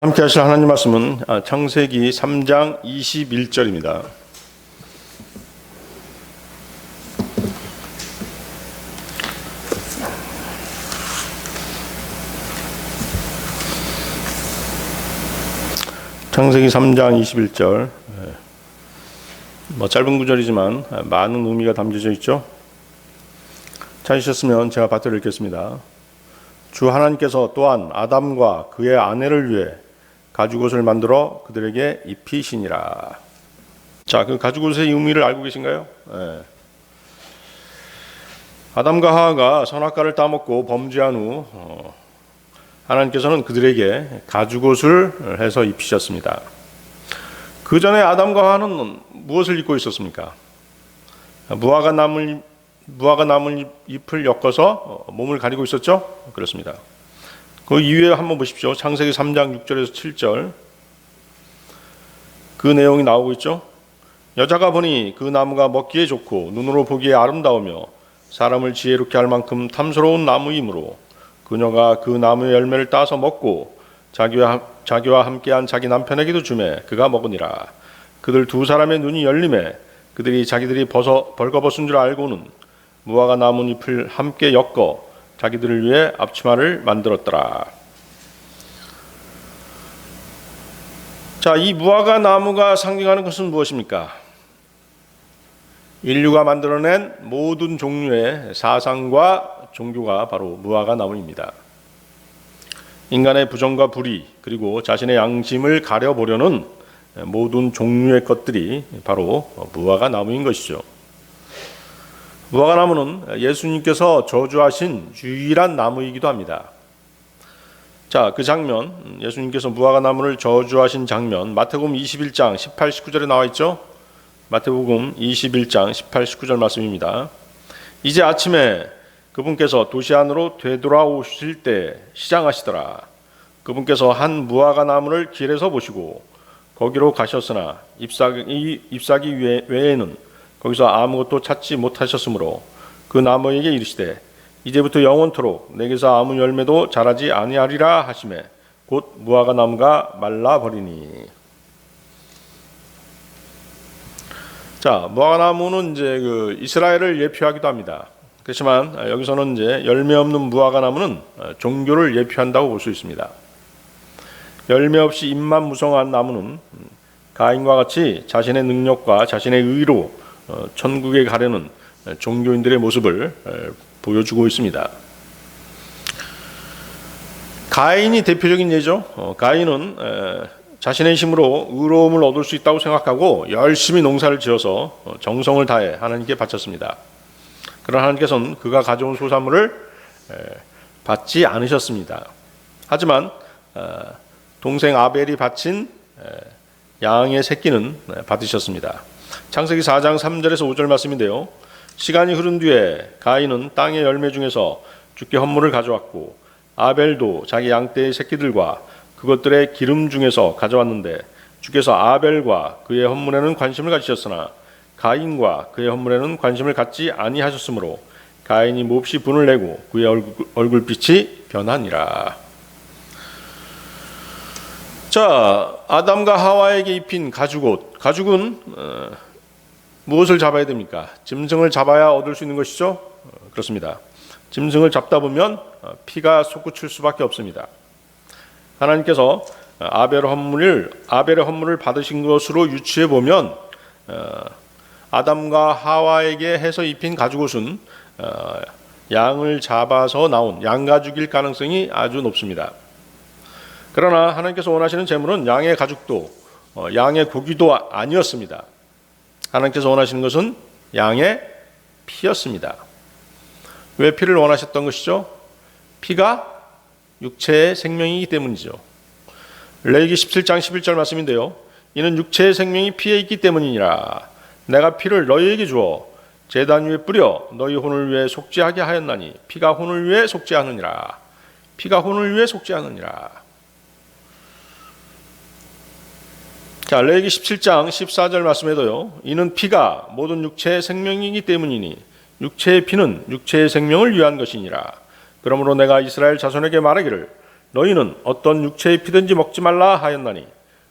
함께 하실 하나님 말씀은 창세기 3장 21절입니다. 창세기 3장 21절. 짧은 구절이지만 많은 의미가 담겨져 있죠. 찾으셨으면 제가 받들어 읽겠습니다. 주 하나님께서 또한 아담과 그의 아내를 위해 가죽옷을 만들어 그들에게 입히시니라. 자, 그 가죽옷의 의미를 알고 계신가요? 네. 아담과 하와가 선악과를 따먹고 범죄한 후 하나님께서는 그들에게 가죽옷을 해서 입히셨습니다. 그 전에 아담과 하와는 무엇을 입고 있었습니까? 무화과 나물 잎을 엮어서 몸을 가리고 있었죠? 그렇습니다. 그 이후에 한번 보십시오. 창세기 3장 6절에서 7절. 그 내용이 나오고 있죠. 여자가 보니 그 나무가 먹기에 좋고 눈으로 보기에 아름다우며 사람을 지혜롭게 할 만큼 탐스러운 나무이므로 그녀가 그 나무의 열매를 따서 먹고 자기와 함께한 자기 남편에게도 주매 그가 먹으니라. 그들 두 사람의 눈이 열림에 그들이 자기들이 벌거벗은 줄 알고는 무화과 나뭇잎을 함께 엮어 자기들을 위해 앞치마를 만들었더라. 자, 이 무화과 나무가 상징하는 것은 무엇입니까? 인류가 만들어낸 모든 종류의 사상과 종교가 바로 무화과 나무입니다. 인간의 부정과 불의 그리고 자신의 양심을 가려보려는 모든 종류의 것들이 바로 무화과 나무인 것이죠. 무화과 나무는 예수님께서 저주하신 유일한 나무이기도 합니다. 자, 그 장면, 예수님께서 무화과 나무를 저주하신 장면, 마태복음 21장 18, 19절에 나와 있죠? 마태복음 21장 18, 19절 말씀입니다. 이제 아침에 그분께서 도시 안으로 되돌아오실 때 시장하시더라. 그분께서 한 무화과 나무를 길에서 보시고 거기로 가셨으나 잎사귀 외에는 거기서 아무것도 찾지 못하셨으므로 그 나무에게 이르시되 이제부터 영원토록 내게서 아무 열매도 자라지 아니하리라 하시매 곧 무화과 나무가 말라버리니. 자, 무화과 나무는 이제 이스라엘을 예표하기도 합니다. 그렇지만 여기서는 이제 열매 없는 무화과 나무는 종교를 예표한다고 볼 수 있습니다. 열매 없이 잎만 무성한 나무는 가인과 같이 자신의 능력과 자신의 의로 천국에 가려는 종교인들의 모습을 보여주고 있습니다. 가인이 대표적인 예죠. 가인은 자신의 힘으로 의로움을 얻을 수 있다고 생각하고 열심히 농사를 지어서 정성을 다해 하나님께 바쳤습니다. 그러나 하나님께서는 그가 가져온 소산물을 받지 않으셨습니다. 하지만 동생 아벨이 바친 양의 새끼는 받으셨습니다. 창세기 4장 3절에서 5절 말씀인데요. 시간이 흐른 뒤에 가인은 땅의 열매 중에서 주께 헌물을 가져왔고 아벨도 자기 양떼의 새끼들과 그것들의 기름 중에서 가져왔는데 주께서 아벨과 그의 헌물에는 관심을 가지셨으나 가인과 그의 헌물에는 관심을 갖지 아니하셨으므로 가인이 몹시 분을 내고 그의 얼굴빛이 변하니라. 자, 아담과 하와에게 입힌 가죽옷. 가죽은 무엇을 잡아야 됩니까? 짐승을 잡아야 얻을 수 있는 것이죠? 그렇습니다. 짐승을 잡다 보면 피가 솟구칠 수밖에 없습니다. 하나님께서 아벨의 헌물을 받으신 것으로 유추해 보면 아담과 하와에게 해서 입힌 가죽옷은 양을 잡아서 나온 양가죽일 가능성이 아주 높습니다. 그러나 하나님께서 원하시는 제물은 양의 가죽도 양의 고기도 아니었습니다. 하나님께서 원하시는 것은 양의 피였습니다. 왜 피를 원하셨던 것이죠? 피가 육체의 생명이기 때문이죠. 레위기 17장 11절 말씀인데요. 이는 육체의 생명이 피에 있기 때문이니라. 내가 피를 너희에게 주어 제단 위에 뿌려 너희 혼을 위해 속죄하게 하였나니 피가 혼을 위해 속죄하느니라. 피가 혼을 위해 속죄하느니라. 자, 레위기 17장 14절 말씀에도요. 이는 피가 모든 육체의 생명이기 때문이니 육체의 피는 육체의 생명을 위한 것이니라. 그러므로 내가 이스라엘 자손에게 말하기를 너희는 어떤 육체의 피든지 먹지 말라 하였나니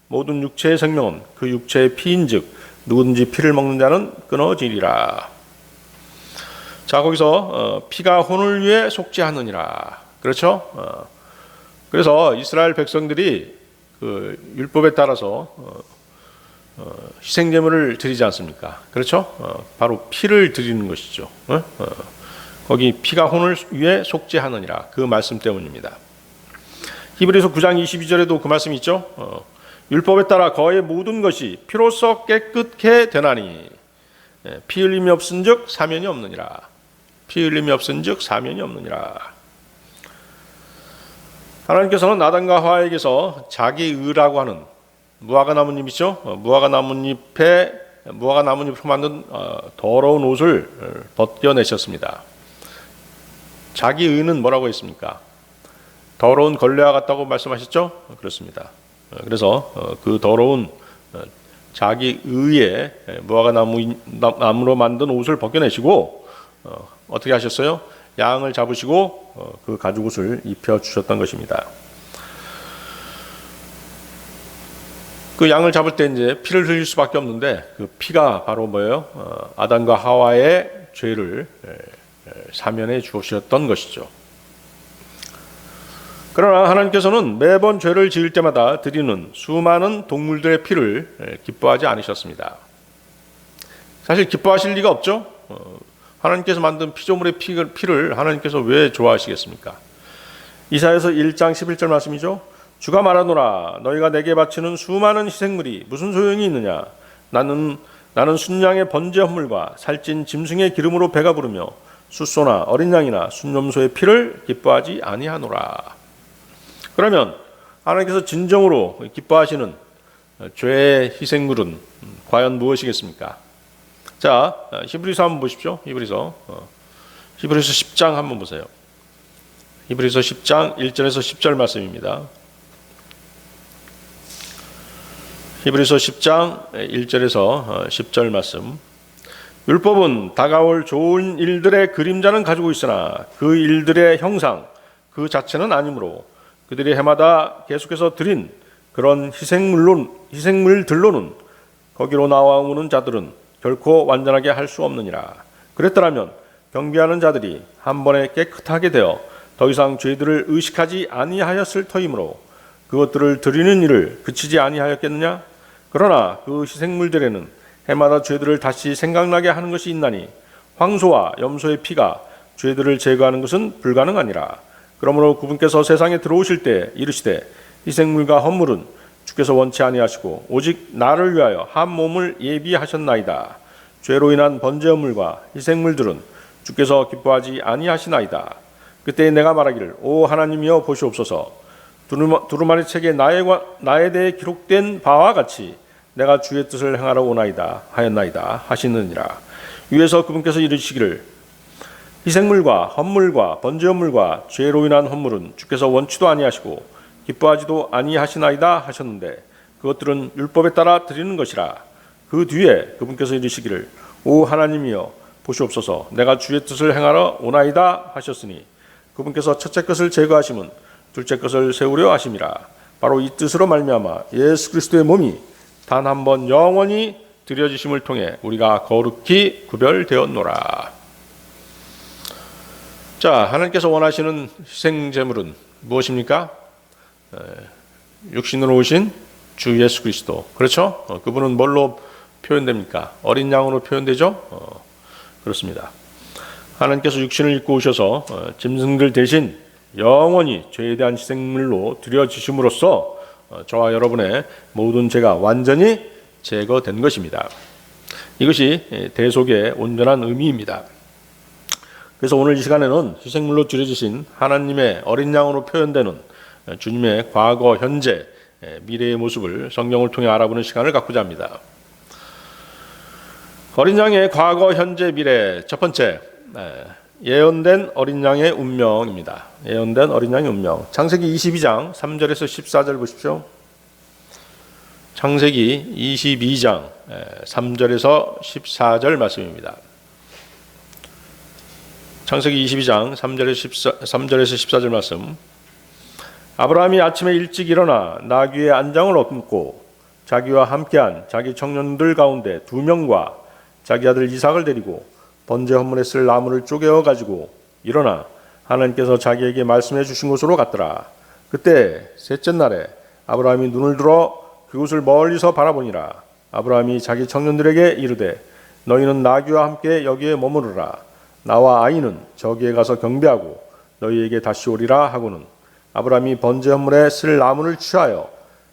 모든 육체의 생명은 그 육체의 피인즉 누구든지 피를 먹는 자는 끊어지리라. 자, 거기서 피가 혼을 위해 속죄하느니라. 그렇죠? 그래서 이스라엘 백성들이 그 율법에 따라서 희생제물을 드리지 않습니까? 그렇죠? 바로 피를 드리는 것이죠. 거기 피가 혼을 위해 속죄하느니라. 그 말씀 때문입니다. 히브리서 9장 22절에도 그 말씀이 있죠. 율법에 따라 거의 모든 것이 피로써 깨끗게 되나니 피 흘림이 없은즉 사면이 없느니라. 피 흘림이 없은즉 사면이 없느니라. 하나님께서는 아담과 하와에게서 자기 의라고 하는 무화과 나뭇잎이죠. 무화과 나뭇잎으로 만든 더러운 옷을 벗겨내셨습니다. 자기 의는 뭐라고 했습니까? 더러운 걸레와 같다고 말씀하셨죠? 그렇습니다. 그래서 그 더러운 자기 의의 무화과 나무로 만든 옷을 벗겨내시고 어떻게 하셨어요? 양을 잡으시고 그 가죽옷을 입혀주셨던 것입니다. 그 양을 잡을 때 이제 피를 흘릴 수밖에 없는데 그 피가 바로 뭐예요? 아담과 하와의 죄를 사면해 주셨던 것이죠. 그러나 하나님께서는 매번 죄를 지을 때마다 드리는 수많은 동물들의 피를 기뻐하지 않으셨습니다. 사실 기뻐하실 리가 없죠. 하나님께서 만든 피조물의 피를 하나님께서 왜 좋아하시겠습니까? 이사야서 1장 11절 말씀이죠. 주가 말하노라 너희가 내게 바치는 수많은 희생물이 무슨 소용이 있느냐. 나는 순양의 번제 헌물과 살찐 짐승의 기름으로 배가 부르며 숫소나 어린 양이나 순염소의 피를 기뻐하지 아니하노라. 그러면 하나님께서 진정으로 기뻐하시는 죄의 희생물은 과연 무엇이겠습니까? 자, 히브리서 한번 보십시오. 히브리서 10장 한번 보세요. 히브리서 10장 1절에서 10절 말씀입니다. 히브리서 10장 1절에서 10절 말씀. 율법은 다가올 좋은 일들의 그림자는 가지고 있으나 그 일들의 형상 그 자체는 아니므로 그들이 해마다 계속해서 드린 그런 희생물들로는 거기로 나와오는 자들은 결코 완전하게 할 수 없느니라. 그랬더라면 경배하는 자들이 한 번에 깨끗하게 되어 더 이상 죄들을 의식하지 아니하였을 터이므로 그것들을 드리는 일을 그치지 아니하였겠느냐? 그러나 그 희생물들에는 해마다 죄들을 다시 생각나게 하는 것이 있나니 황소와 염소의 피가 죄들을 제거하는 것은 불가능하니라. 그러므로 그분께서 세상에 들어오실 때 이르시되 희생물과 헌물은 주께서 원치 아니하시고 오직 나를 위하여 한 몸을 예비하셨나이다. 죄로 인한 번제 헌물과 희생물들은 주께서 기뻐하지 아니하시나이다. 그때 내가 말하기를 오 하나님이여 보시옵소서. 두루마리 책에 나에 대해 기록된 바와 같이 내가 주의 뜻을 행하러 오나이다 하였나이다 하시느니라. 위에서 그분께서 이르시기를 희생물과 헌물과 번제 헌물과 죄로 인한 헌물은 주께서 원치도 아니하시고 기뻐하지도 아니하시나이다 하셨는데 그것들은 율법에 따라 드리는 것이라. 그 뒤에 그분께서 이르시기를 오 하나님이여 보시옵소서. 내가 주의 뜻을 행하러 오나이다 하셨으니 그분께서 첫째 것을 제거하심은 둘째 것을 세우려 하심이라. 바로 이 뜻으로 말미암아 예수 그리스도의 몸이 단 한 번 영원히 드려지심을 통해 우리가 거룩히 구별되었노라. 자, 하나님께서 원하시는 희생제물은 무엇입니까? 육신으로 오신 주 예수 그리스도. 그렇죠? 그분은 뭘로 표현됩니까? 어린 양으로 표현되죠? 그렇습니다. 하나님께서 육신을 입고 오셔서 짐승들 대신 영원히 죄에 대한 희생물로 드려지심으로써 저와 여러분의 모든 죄가 완전히 제거된 것입니다. 이것이 대속의 온전한 의미입니다. 그래서 오늘 이 시간에는 희생물로 드려지신 하나님의 어린 양으로 표현되는 주님의 과거, 현재, 미래의 모습을 성경을 통해 알아보는 시간을 갖고자 합니다. 어린 양의 과거, 현재, 미래. 첫 번째, 예언된 어린 양의 운명입니다. 예언된 어린 양의 운명. 창세기 22장 3절에서 14절 보십시오. 창세기 22장 3절에서 14절 말씀입니다. 창세기 22장 3절에서 14절 말씀. 아브라함이 아침에 일찍 일어나 나귀의 안장을 얹고 자기와 함께한 자기 청년들 가운데 2명과 자기 아들 이삭을 데리고 번제 헌물에 쓸 나무를 쪼개어 가지고 일어나 하나님께서 자기에게 말씀해 주신 곳으로 갔더라. 그때 셋째 날에 아브라함이 눈을 들어 그곳을 멀리서 바라보니라. 아브라함이 자기 청년들에게 이르되 너희는 나귀와 함께 여기에 머무르라. 나와 아이는 저기에 가서 경배하고 너희에게 다시 오리라 하고는 아브라함이 번제 헌물에 쓸 나무를 취하여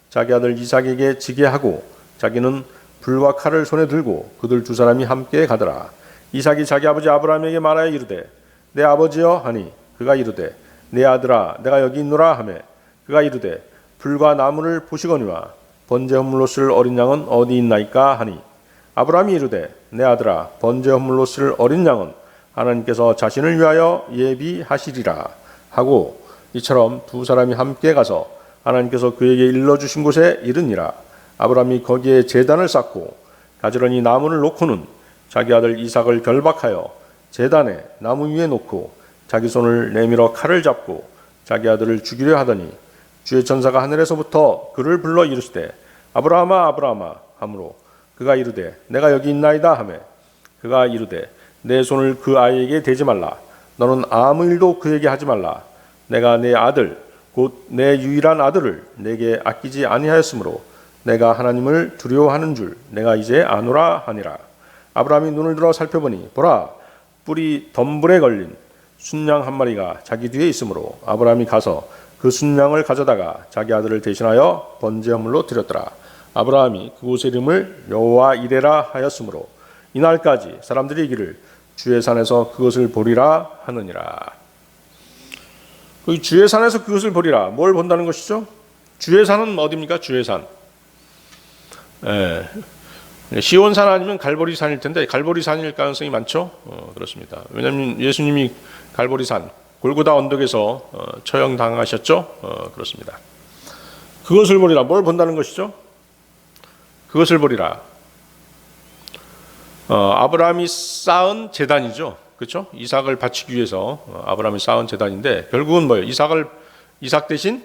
자기 아들 이삭에게 지게 하고 자기는 불과 칼을 손에 들고 그들 2사람이 함께 가더라. 이삭이 자기 아버지 아브라함에게 말하여 이르되 내 아버지여 하니 그가 이르되 내 아들아 내가 여기 있노라 하매 그가 이르되 불과 나무를 보시거니와 번제 헌물로 쓸 어린 양은 어디 있나이까 하니 아브라함이 이르되 내 아들아 번제 헌물로 쓸 어린 양은 하나님께서 자신을 위하여 예비하시리라 하고 이처럼 2사람이 함께 가서 하나님께서 그에게 일러주신 곳에 이르니라. 아브라함이 거기에 제단을 쌓고 가지런히 나무를 놓고는 자기 아들 이삭을 결박하여 제단에 나무 위에 놓고 자기 손을 내밀어 칼을 잡고 자기 아들을 죽이려 하더니 주의 천사가 하늘에서부터 그를 불러 이르시되 아브라함아 아브라함아 하므로 그가 이르되 내가 여기 있나이다 하매 그가 이르되 내 손을 그 아이에게 대지 말라. 너는 아무 일도 그에게 하지 말라. 내가 내 아들 곧 내 유일한 아들을 내게 아끼지 아니하였으므로 내가 하나님을 두려워하는 줄 내가 이제 아노라 하니라. 아브라함이 눈을 들어 살펴보니 보라 뿔이 덤불에 걸린 순양 한 마리가 자기 뒤에 있으므로 아브라함이 가서 그 순양을 가져다가 자기 아들을 대신하여 번제 헌물로 드렸더라. 아브라함이 그곳의 이름을 여호와 이레라 하였으므로 이날까지 사람들이 이기를 주의 산에서 그것을 보리라 하느니라. 주의 산에서 그것을 보리라. 뭘 본다는 것이죠? 주의 산은 어디입니까? 주의 산. 시온산 아니면 갈보리산일 텐데 갈보리산일 가능성이 많죠. 그렇습니다. 왜냐하면 예수님이 갈보리산 골고다 언덕에서 처형당하셨죠. 그렇습니다. 그것을 보리라. 뭘 본다는 것이죠? 그것을 보리라. 아브라함이 쌓은 제단이죠. 그렇죠? 이삭을 바치기 위해서 아브라함이 쌓은 제단인데 결국은 뭐예요? 이삭 대신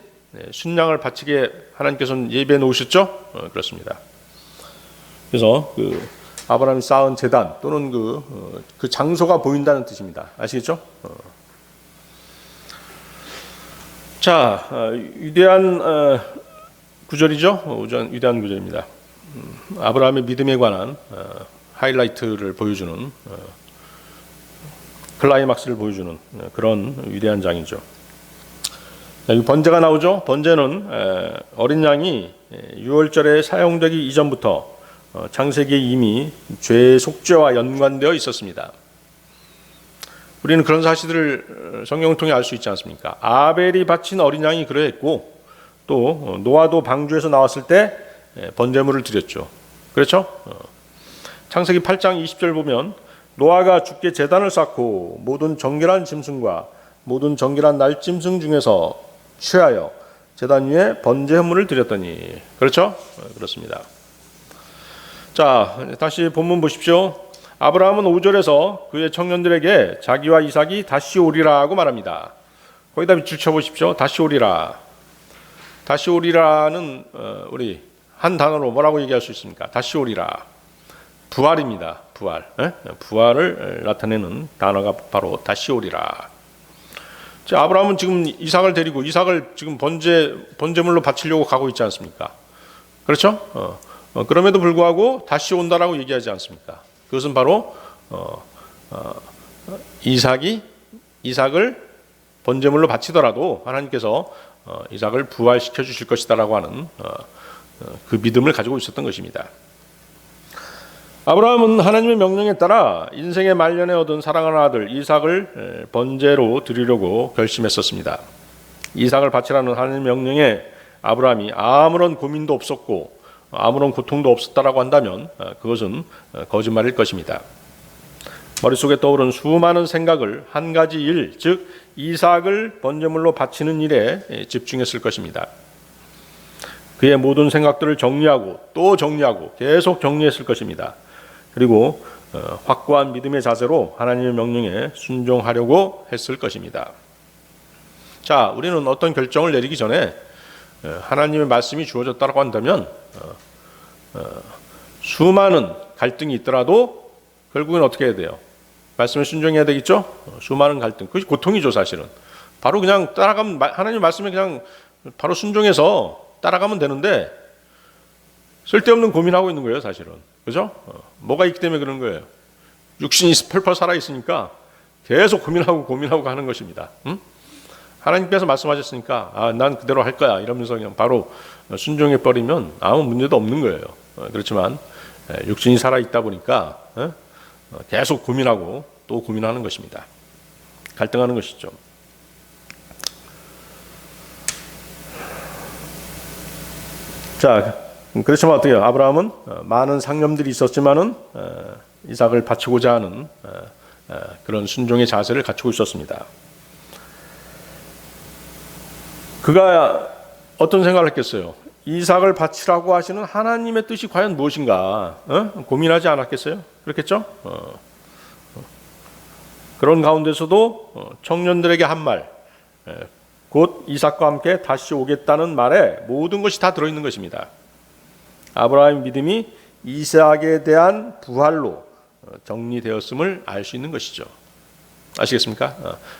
순양을 바치게 하나님께서는 예배해 놓으셨죠? 그렇습니다. 그래서 그 아브라함이 쌓은 제단 또는 그 장소가 보인다는 뜻입니다. 아시겠죠? 자, 위대한 구절이죠. 위대한 구절입니다. 아브라함의 믿음에 관한 하이라이트를 보여주는 클라이막스를 보여주는 그런 위대한 장이죠. 여기 번제가 나오죠. 번제는 어린 양이 유월절에 사용되기 이전부터 창세기에 이미 죄 속죄와 연관되어 있었습니다. 우리는 그런 사실들을 성경을 통해 알 수 있지 않습니까? 아벨이 바친 어린 양이 그러했고 또 노아도 방주에서 나왔을 때 번제물을 드렸죠. 그렇죠? 창세기 8장 20절 보면 노아가 주께 제단을 쌓고 모든 정결한 짐승과 모든 정결한 날짐승 중에서 취하여 제단 위에 번제 헌물을 드렸더니 그렇죠? 그렇습니다. 자, 다시 본문 보십시오. 아브라함은 5절에서 그의 청년들에게 자기와 이삭이 다시 오리라고 말합니다. 거기다 밑줄 쳐보십시오. 다시 오리라. 다시 오리라는 우리 한 단어로 뭐라고 얘기할 수 있습니까? 다시 오리라. 부활입니다. 부활. 부활을 나타내는 단어가 바로 다시 오리라. 자, 아브라함은 지금 이삭을 데리고 이삭을 지금 번제물로 바치려고 가고 있지 않습니까? 그렇죠? 그럼에도 불구하고 다시 온다라고 얘기하지 않습니까? 그것은 바로 이삭을 번제물로 바치더라도 하나님께서 이삭을 부활시켜 주실 것이다라고 하는 그 믿음을 가지고 있었던 것입니다. 아브라함은 하나님의 명령에 따라 인생의 말년에 얻은 사랑하는 아들 이삭을 번제로 드리려고 결심했었습니다. 이삭을 바치라는 하나님의 명령에 아브라함이 아무런 고민도 없었고 아무런 고통도 없었다라고 한다면 그것은 거짓말일 것입니다. 머릿속에 떠오른 수많은 생각을 한 가지 일, 즉 이삭을 번제물로 바치는 일에 집중했을 것입니다. 그의 모든 생각들을 정리하고 또 정리하고 계속 정리했을 것입니다. 그리고 확고한 믿음의 자세로 하나님의 명령에 순종하려고 했을 것입니다. 자, 우리는 어떤 결정을 내리기 전에 하나님의 말씀이 주어졌다고 한다면 수많은 갈등이 있더라도 결국은 어떻게 해야 돼요? 말씀에 순종해야 되겠죠? 수많은 갈등, 그것이 고통이죠, 사실은. 바로 그냥 따라가면, 하나님 말씀에 그냥 바로 순종해서 따라가면 되는데 쓸데없는 고민하고 있는 거예요, 사실은. 그죠? 뭐가 있기 때문에 그런 거예요. 육신이 펄펄 살아있으니까 계속 고민하고 하는 것입니다. 하나님께서 말씀하셨으니까 난 그대로 할 거야 이러면서 그냥 바로 순종해버리면 아무 문제도 없는 거예요. 그렇지만 육신이 살아있다 보니까 계속 고민하고 또 고민하는 것입니다. 갈등하는 것이죠. 자, 그렇지만 어떻게 해요? 아브라함은 많은 상념들이 있었지만은 이삭을 바치고자 하는 그런 순종의 자세를 갖추고 있었습니다. 그가 어떤 생각을 했겠어요? 이삭을 바치라고 하시는 하나님의 뜻이 과연 무엇인가 고민하지 않았겠어요? 그렇겠죠? 그런 가운데서도 청년들에게 한 말, 곧 이삭과 함께 다시 오겠다는 말에 모든 것이 다 들어있는 것입니다. 아브라함의 믿음이 이삭에 대한 부활로 정리되었음을 알 수 있는 것이죠. 아시겠습니까?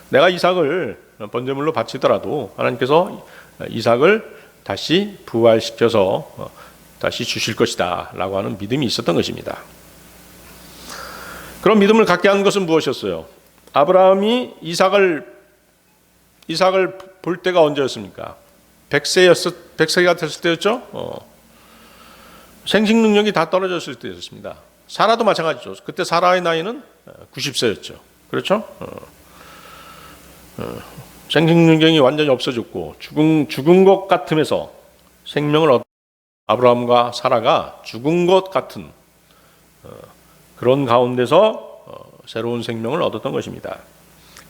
내가 이삭을 번제물로 바치더라도 하나님께서 이삭을 다시 부활시켜서 다시 주실 것이다 라고 하는 믿음이 있었던 것입니다. 그런 믿음을 갖게 하는 것은 무엇이었어요? 아브라함이 이삭을 볼 때가 언제였습니까? 100세가 됐을 때였죠? 생식 능력이 다 떨어졌을 때였습니다. 사라도 마찬가지죠. 그때 사라의 나이는 90세였죠. 그렇죠? 생식 능력이 완전히 없어졌고 죽은 것 같으면서 생명을 아브라함과 사라가 죽은 것 같은 그런 가운데서 새로운 생명을 얻었던 것입니다.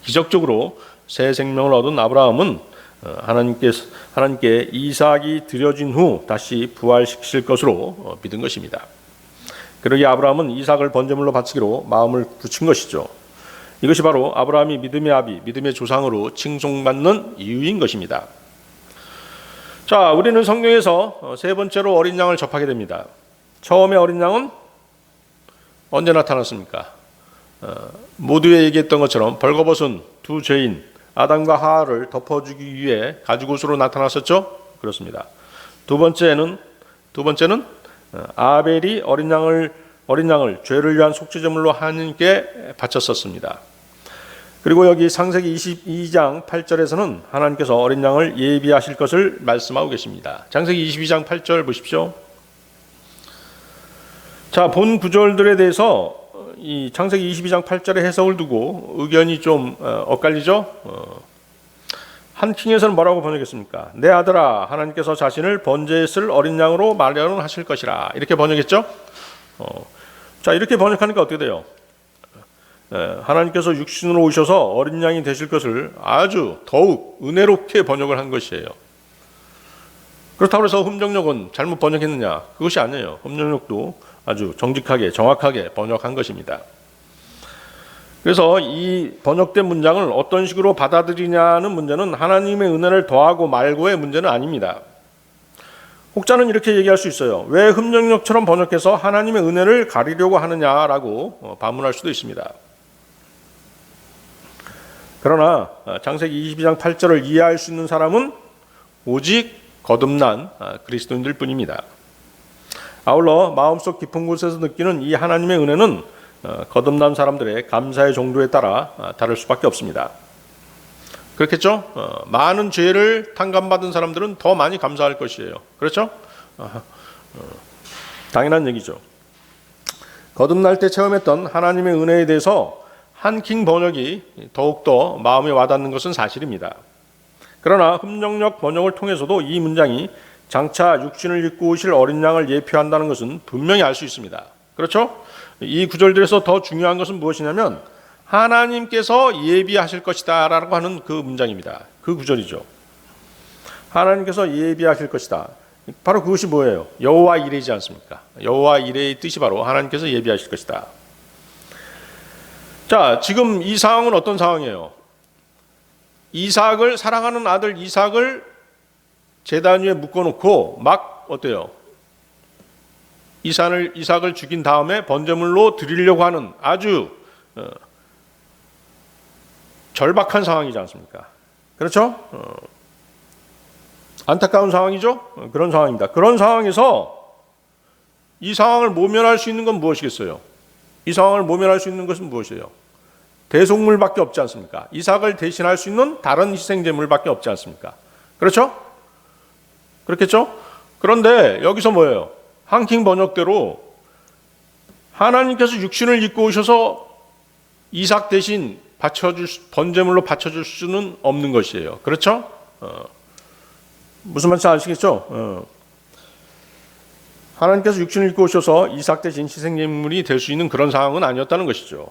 기적적으로 새 생명을 얻은 아브라함은 하나님께 이삭이 드려진 후 다시 부활시킬 것으로 믿은 것입니다. 그러기에 아브라함은 이삭을 번제물로 바치기로 마음을 굳힌 것이죠. 이것이 바로 아브라함이 믿음의 아비, 믿음의 조상으로 칭송받는 이유인 것입니다. 자, 우리는 성경에서 세 번째로 어린 양을 접하게 됩니다. 처음에 어린 양은 언제 나타났습니까? 모두에 얘기했던 것처럼 벌거벗은 두 죄인 아담과 하와를 덮어주기 위해 가죽옷으로 나타났었죠? 그렇습니다. 두 번째는 아벨이 어린 양을 죄를 위한 속죄제물로 하나님께 바쳤었습니다. 그리고 여기 창세기 22장 8절에서는 하나님께서 어린 양을 예비하실 것을 말씀하고 계십니다. 창세기 22장 8절 보십시오. 자, 본 구절들에 대해서 이 창세기 22장 8절의 해석을 두고 의견이 좀 엇갈리죠. 한 킹에서는 뭐라고 번역했습니까? 내 아들아, 하나님께서 자신을 번제에 쓸 어린 양으로 마련하실 것이라, 이렇게 번역했죠. 자, 이렇게 번역하니까 어떻게 돼요? 하나님께서 육신으로 오셔서 어린 양이 되실 것을 아주 더욱 은혜롭게 번역을 한 것이에요. 그렇다고 해서 흠정역은 잘못 번역했느냐? 그것이 아니에요. 흠정역도 아주 정직하게 정확하게 번역한 것입니다. 그래서 이 번역된 문장을 어떤 식으로 받아들이냐는 문제는 하나님의 은혜를 더하고 말고의 문제는 아닙니다. 혹자는 이렇게 얘기할 수 있어요. 왜 흠정역처럼 번역해서 하나님의 은혜를 가리려고 하느냐라고 반문할 수도 있습니다. 그러나 창세기 22장 8절을 이해할 수 있는 사람은 오직 거듭난 그리스도인들 뿐입니다. 아울러 마음속 깊은 곳에서 느끼는 이 하나님의 은혜는 거듭난 사람들의 감사의 정도에 따라 다를 수밖에 없습니다. 그렇겠죠? 많은 죄를 탕감받은 사람들은 더 많이 감사할 것이에요. 그렇죠? 당연한 얘기죠. 거듭날 때 체험했던 하나님의 은혜에 대해서 한킹 번역이 더욱더 마음에 와닿는 것은 사실입니다. 그러나 흠정역 번역을 통해서도 이 문장이 장차 육신을 입고 오실 어린 양을 예표한다는 것은 분명히 알 수 있습니다. 그렇죠? 이 구절들에서 더 중요한 것은 무엇이냐면 하나님께서 예비하실 것이다 라고 하는 그 문장입니다. 그 구절이죠. 하나님께서 예비하실 것이다. 바로 그것이 뭐예요? 여호와 이레이지 않습니까? 여호와 이레의 뜻이 바로 하나님께서 예비하실 것이다. 자, 지금 이 상황은 어떤 상황이에요? 이삭을 사랑하는 아들 이삭을 제단 위에 묶어놓고 막 어때요? 이삭을 죽인 다음에 번제물로 드리려고 하는 아주 절박한 상황이지 않습니까? 그렇죠? 안타까운 상황이죠? 그런 상황입니다. 그런 상황에서 이 상황을 모면할 수 있는 건 무엇이겠어요? 이 상황을 모면할 수 있는 것은 무엇이에요? 대속물밖에 없지 않습니까? 이삭을 대신할 수 있는 다른 희생제물밖에 없지 않습니까? 그렇죠? 그렇겠죠? 그런데 여기서 뭐예요? 한킹 번역대로 하나님께서 육신을 입고 오셔서 이삭 대신 번제물로 바쳐줄 수는 없는 것이에요. 그렇죠? 무슨 말인지 아시겠죠? 하나님께서 육신을 입고 오셔서 이삭 대신 희생제물이 될 수 있는 그런 상황은 아니었다는 것이죠.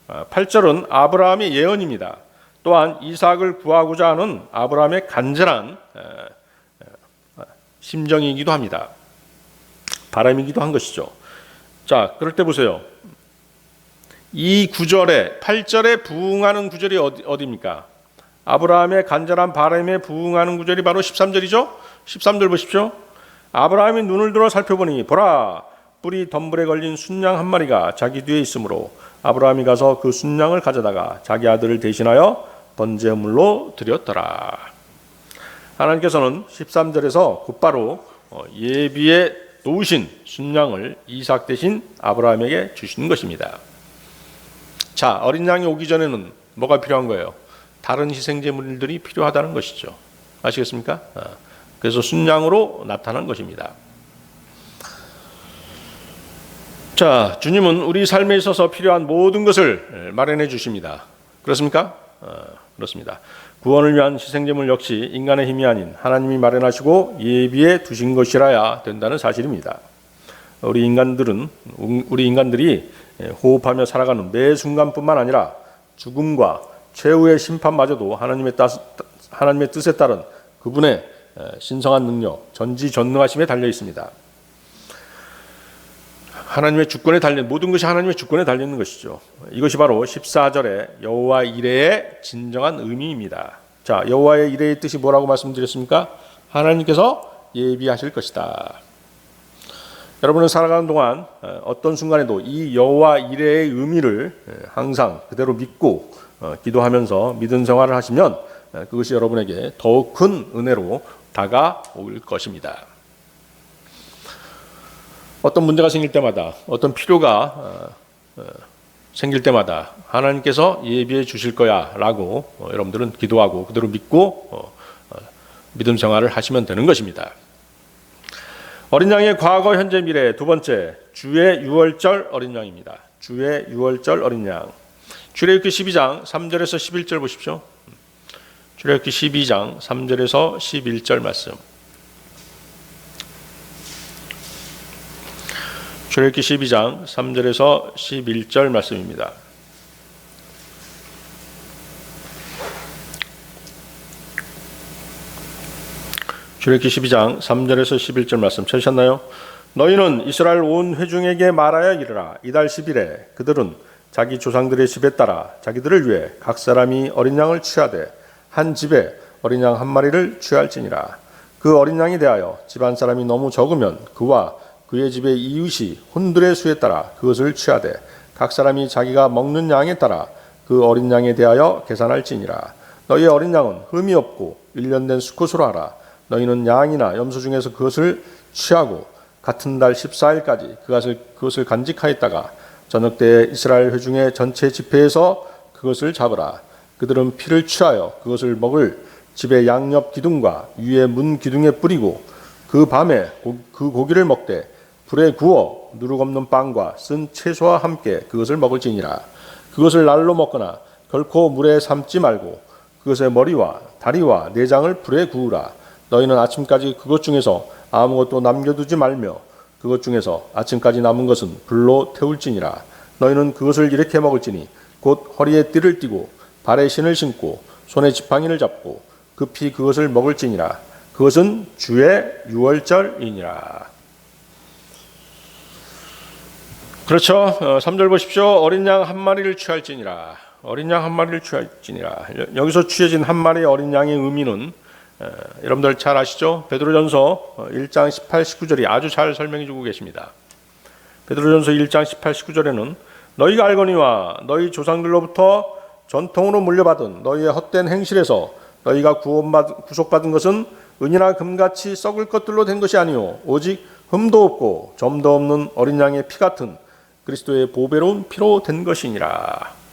8절은 아브라함의 예언입니다. 또한 이삭을 구하고자 하는 아브라함의 간절한 심정이기도 합니다. 바람이기도 한 것이죠. 자, 그럴 때 보세요. 이 8절에 부응하는 구절이 어디입니까? 아브라함의 간절한 바람에 부응하는 구절이 바로 13절이죠. 13절 보십시오. 아브라함이 눈을 들어 살펴보니 보라, 뿔이 덤불에 걸린 순양 한 마리가 자기 뒤에 있으므로 아브라함이 가서 그 순양을 가져다가 자기 아들을 대신하여 번제물로 드렸더라. 하나님께서는 13절에서 곧바로 예비해 놓으신 순양을 이삭 대신 아브라함에게 주신 것입니다. 자, 어린 양이 오기 전에는 뭐가 필요한 거예요? 다른 희생제물들이 필요하다는 것이죠. 아시겠습니까? 그래서 순양으로 나타난 것입니다. 자, 주님은 우리 삶에 있어서 필요한 모든 것을 마련해 주십니다. 그렇습니까? 그렇습니다. 구원을 위한 희생제물 역시 인간의 힘이 아닌 하나님이 마련하시고 예비해 두신 것이라야 된다는 사실입니다. 우리 인간들이 호흡하며 살아가는 매 순간뿐만 아니라 죽음과 최후의 심판마저도 하나님의 뜻에 따른 그분의 신성한 능력, 전지전능하심에 달려 있습니다. 하나님의 주권에 달린 모든 것이 하나님의 주권에 달려 있는 것이죠. 이것이 바로 14절의 여호와 이레의 진정한 의미입니다. 자, 여호와의 이레의 뜻이 뭐라고 말씀드렸습니까? 하나님께서 예비하실 것이다. 여러분은 살아가는 동안 어떤 순간에도 이 여호와 이레의 의미를 항상 그대로 믿고 기도하면서 믿음 생활을 하시면 그것이 여러분에게 더욱 큰 은혜로 다가올 것입니다. 어떤 문제가 생길 때마다, 어떤 필요가 생길 때마다 하나님께서 예비해 주실 거야 라고 여러분들은 기도하고 그대로 믿고 믿음 생활을 하시면 되는 것입니다. 어린 양의 과거, 현재, 미래. 두 번째, 주의 유월절 어린 양입니다. 주의 유월절 어린 양. 출애굽기 12장 3절에서 11절 보십시오. 출애굽기 12장 3절에서 11절 말씀. 출애굽기 12장 3절에서 11절 말씀입니다. 출애굽기 12장 3절에서 11절 말씀 찾으셨나요? 너희는 이스라엘 온 회중에게 말하여 이르라. 이달 10일에 그들은 자기 조상들의 집에 따라 자기들을 위해 각 사람이 어린 양을 취하되 한 집에 어린 양 한 마리를 취할지니라. 그 어린 양에 대하여 집안 사람이 너무 적으면 그와 그의 집의 이웃이 혼들의 수에 따라 그것을 취하되 각 사람이 자기가 먹는 양에 따라 그 어린 양에 대하여 계산할지니라. 너희의 어린 양은 흠이 없고 1년 된 수컷으로 하라. 너희는 양이나 염소 중에서 그것을 취하고 같은 달 14일까지 그것을 간직하였다가 저녁 때에 이스라엘 회중의 전체 집회에서 그것을 잡으라. 그들은 피를 취하여 그것을 먹을 집의 양옆 기둥과 위에 문 기둥에 뿌리고 그 밤에 그 고기를 먹되 불에 구워 누룩 없는 빵과 쓴 채소와 함께 그것을 먹을지니라. 그것을 날로 먹거나 결코 물에 삶지 말고 그것의 머리와 다리와 내장을 불에 구우라. 너희는 아침까지 그것 중에서 아무것도 남겨두지 말며 그것 중에서 아침까지 남은 것은 불로 태울지니라. 너희는 그것을 이렇게 먹을지니 곧 허리에 띠를 띠고 발에 신을 신고 손에 지팡이를 잡고 급히 그것을 먹을지니라. 그것은 주의 유월절이니라. 그렇죠. 3절 보십시오. 어린 양 한 마리를 취할지니라. 어린 양 한 마리를 취할지니라. 여기서 취해진 한 마리의 어린 양의 의미는 여러분들 잘 아시죠? 베드로전서 1장 18, 19절이 아주 잘 설명해 주고 계십니다. 베드로전서 1장 18, 19절에는 너희가 알거니와 너희 조상들로부터 전통으로 물려받은 너희의 헛된 행실에서 너희가 구속받은 것은 은이나 금같이 썩을 것들로 된 것이 아니요 오직 흠도 없고 점도 없는 어린 양의 피 같은 그리스도의 보배로운 피로 된 것이니라.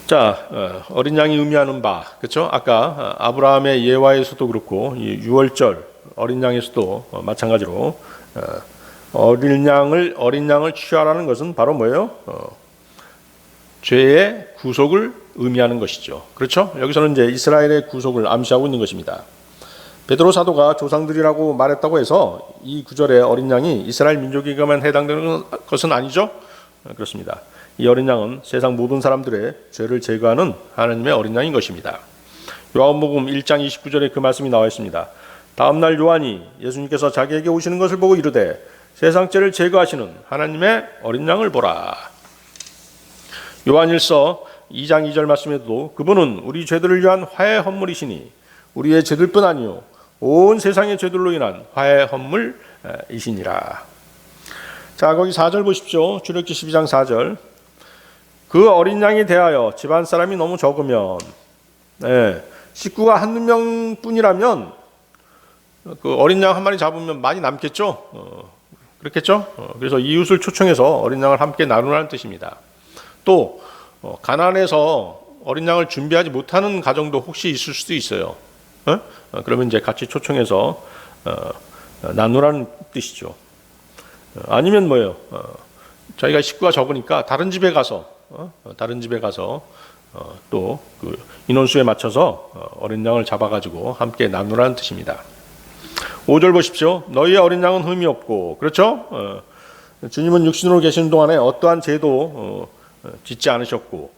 자, 어린 양이 의미하는 바, 그렇죠? 아까 아브라함의 예화에서도 그렇고 이 유월절 어린 양에서도 마찬가지로 어린 양을 취하라는 것은 바로 뭐예요? 죄의 구속을 의미하는 것이죠. 그렇죠? 여기서는 이제 이스라엘의 구속을 암시하고 있는 것입니다. 베드로 사도가 조상들이라고 말했다고 해서 이 구절의 어린 양이 이스라엘 민족에게만 해당되는 것은 아니죠. 그렇습니다. 이 어린 양은 세상 모든 사람들의 죄를 제거하는 하나님의 어린 양인 것입니다. 요한복음 1장 29절에 그 말씀이 나와 있습니다. 다음 날 요한이 예수님께서 자기에게 오시는 것을 보고 이르되 세상 죄를 제거하시는 하나님의 어린 양을 보라. 요한일서 2장 2절 말씀에도 그분은 우리 죄들을 위한 화해 헌물이시니 우리의 죄들뿐 아니요 온 세상의 죄들로 인한 화해 헌물이시니라. 자, 거기 4절 보십시오. 출애굽기 12장 4절. 그 어린 양에 대하여 집안 사람이 너무 적으면, 식구가 한두 명뿐이라면 그 어린 양 한 마리 잡으면 많이 남겠죠. 그렇겠죠. 그래서 이웃을 초청해서 어린 양을 함께 나누라는 뜻입니다. 또 가난해서 어린 양을 준비하지 못하는 가정도 혹시 있을 수도 있어요. 그러면 이제 같이 초청해서 나누라는 뜻이죠. 아니면 뭐예요? 저희가 식구가 적으니까 다른 집에 가서 또 그 인원수에 맞춰서 어린 양을 잡아가지고 함께 나누라는 뜻입니다. 5절 보십시오. 너희의 어린 양은 흠이 없고, 그렇죠? 주님은 육신으로 계시는 동안에 어떠한 죄도 짓지 않으셨고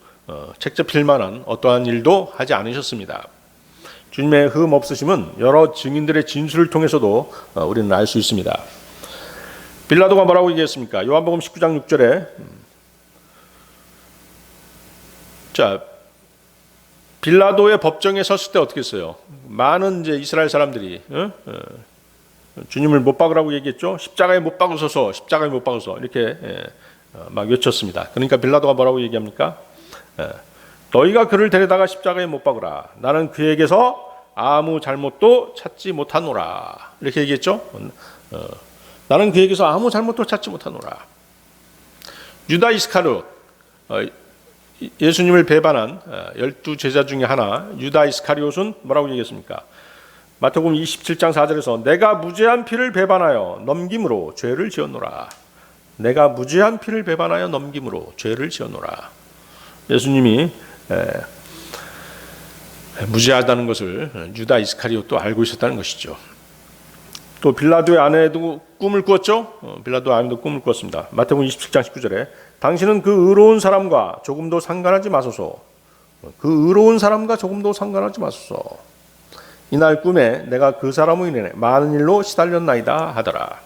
책잡힐 만한 어떠한 일도 하지 않으셨습니다. 주님의 흠 없으심은 여러 증인들의 진술을 통해서도 우리는 알 수 있습니다. 빌라도가 뭐라고 얘기했습니까? 요한복음 19장 6절에 자, 빌라도의 법정에 섰을 때 어떻게 했어요? 많은 이제 이스라엘 사람들이 주님을 못 박으라고 얘기했죠. 십자가에 못 박으소서, 십자가에 못 박으소서 이렇게 막 외쳤습니다. 그러니까 빌라도가 뭐라고 얘기합니까? 너희가 그를 데려다가 십자가에 못 박으라. 나는 그에게서 아무 잘못도 찾지 못하노라. 이렇게 얘기했죠. 나는 그에게서 아무 잘못도 찾지 못하노라. 유다 이스카리옷, 예수님을 배반한 12제자 중에 하나 유다 이스카리옷은 뭐라고 얘기했습니까? 마태복음 27장 4절에서 내가 무죄한 피를 배반하여 넘김으로 죄를 지었노라. 내가 무죄한 피를 배반하여 넘김으로 죄를 지었노라. 예수님이 무죄하다는 것을 유다 이스카리옷도 알고 있었다는 것이죠. 또 빌라도의 아내도 꿈을 꾸었죠. 빌라도의 아내도 꿈을 꾸었습니다. 마태복음 27장 19절에 당신은 그 의로운 사람과 조금도 상관하지 마소서. 그 의로운 사람과 조금도 상관하지 마소서. 이날 꿈에 내가 그 사람으로 인해 많은 일로 시달렸나이다 하더라.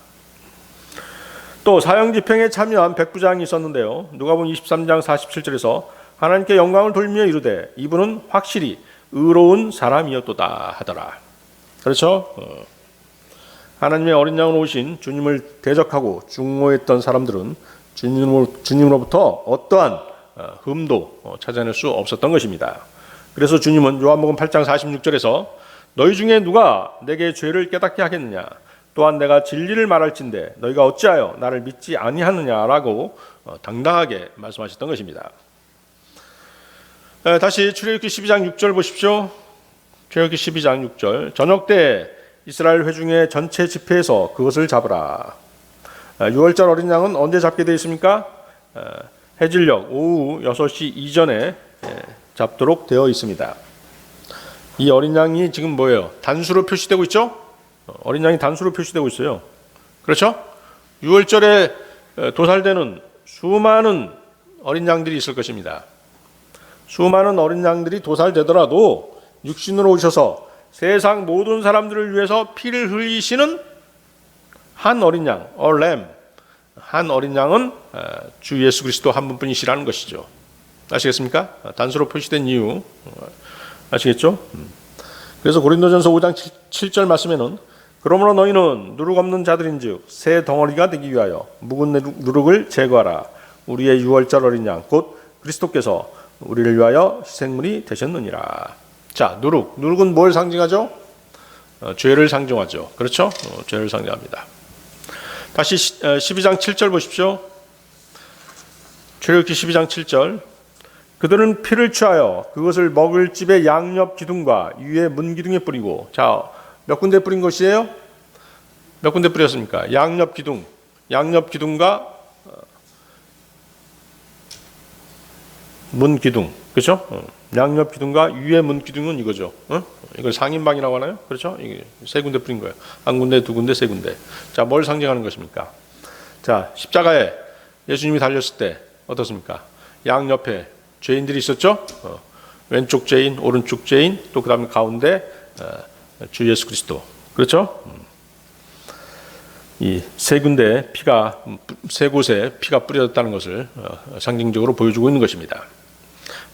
또 사형집행에 참여한 백부장이 있었는데요. 누가복음 23장 47절에서 하나님께 영광을 돌리며 이르되 이분은 확실히 의로운 사람이었도다 하더라. 그렇죠? 하나님의 어린 양으로 오신 주님을 대적하고 중모했던 사람들은 주님으로부터 어떠한 흠도 찾아낼 수 없었던 것입니다. 그래서 주님은 요한복음 8장 46절에서 너희 중에 누가 내게 죄를 깨닫게 하겠느냐? 또한 내가 진리를 말할진대 너희가 어찌하여 나를 믿지 아니하느냐라고 당당하게 말씀하셨던 것입니다. 다시 출애굽기 12장 6절 보십시오. 출애굽기 12장 6절. 저녁 때 이스라엘 회중의 전체 집회에서 그것을 잡으라. 6월절 어린 양은 언제 잡게 되어 있습니까? 해질녘 오후 6시 이전에 잡도록 되어 있습니다. 이 어린 양이 지금 뭐예요? 단수로 표시되고 있죠? 어린 양이 단수로 표시되고 있어요. 그렇죠? 6월절에 도살되는 수많은 어린 양들이 있을 것입니다. 수많은 어린 양들이 도살되더라도 육신으로 오셔서 세상 모든 사람들을 위해서 피를 흘리시는 한 어린 양, 램, 한 어린 양은 주 예수 그리스도 한 분뿐이시라는 것이죠. 아시겠습니까? 단서로 표시된 이유 아시겠죠? 그래서 고린도전서 5장 7절 말씀에는 그러므로 너희는 누룩 없는 자들인즉 새 덩어리가 되기 위하여 묵은 누룩을 제거하라. 우리의 유월절 어린 양 곧 그리스도께서 우리를 위하여 희생물이 되셨느니라. 자, 누룩은 뭘 상징하죠? 죄를 상징하죠. 그렇죠? 죄를 상징합니다. 다시 12장 7절 보십시오. 출애굽기 12장 7절. 그들은 피를 취하여 그것을 먹을 집의 양옆 기둥과 위에 문 기둥에 뿌리고, 자, 몇 군데 뿌린 것이에요? 몇 군데 뿌렸습니까? 양옆 기둥과 문 기둥, 그렇죠? 양옆 기둥과 위에 문 기둥은 이거죠. 이걸 상인방이라고 하나요? 그렇죠? 이게 세 군데 뿌린 거예요. 한 군데, 두 군데, 세 군데. 자, 뭘 상징하는 것입니까? 자, 십자가에 예수님이 달렸을 때 어떻습니까? 양옆에 죄인들이 있었죠. 왼쪽 죄인, 오른쪽 죄인, 또 그다음에 가운데 주 예수 그리스도. 그렇죠? 이 세 군데 세 곳에 피가 뿌려졌다는 것을 상징적으로 보여주고 있는 것입니다.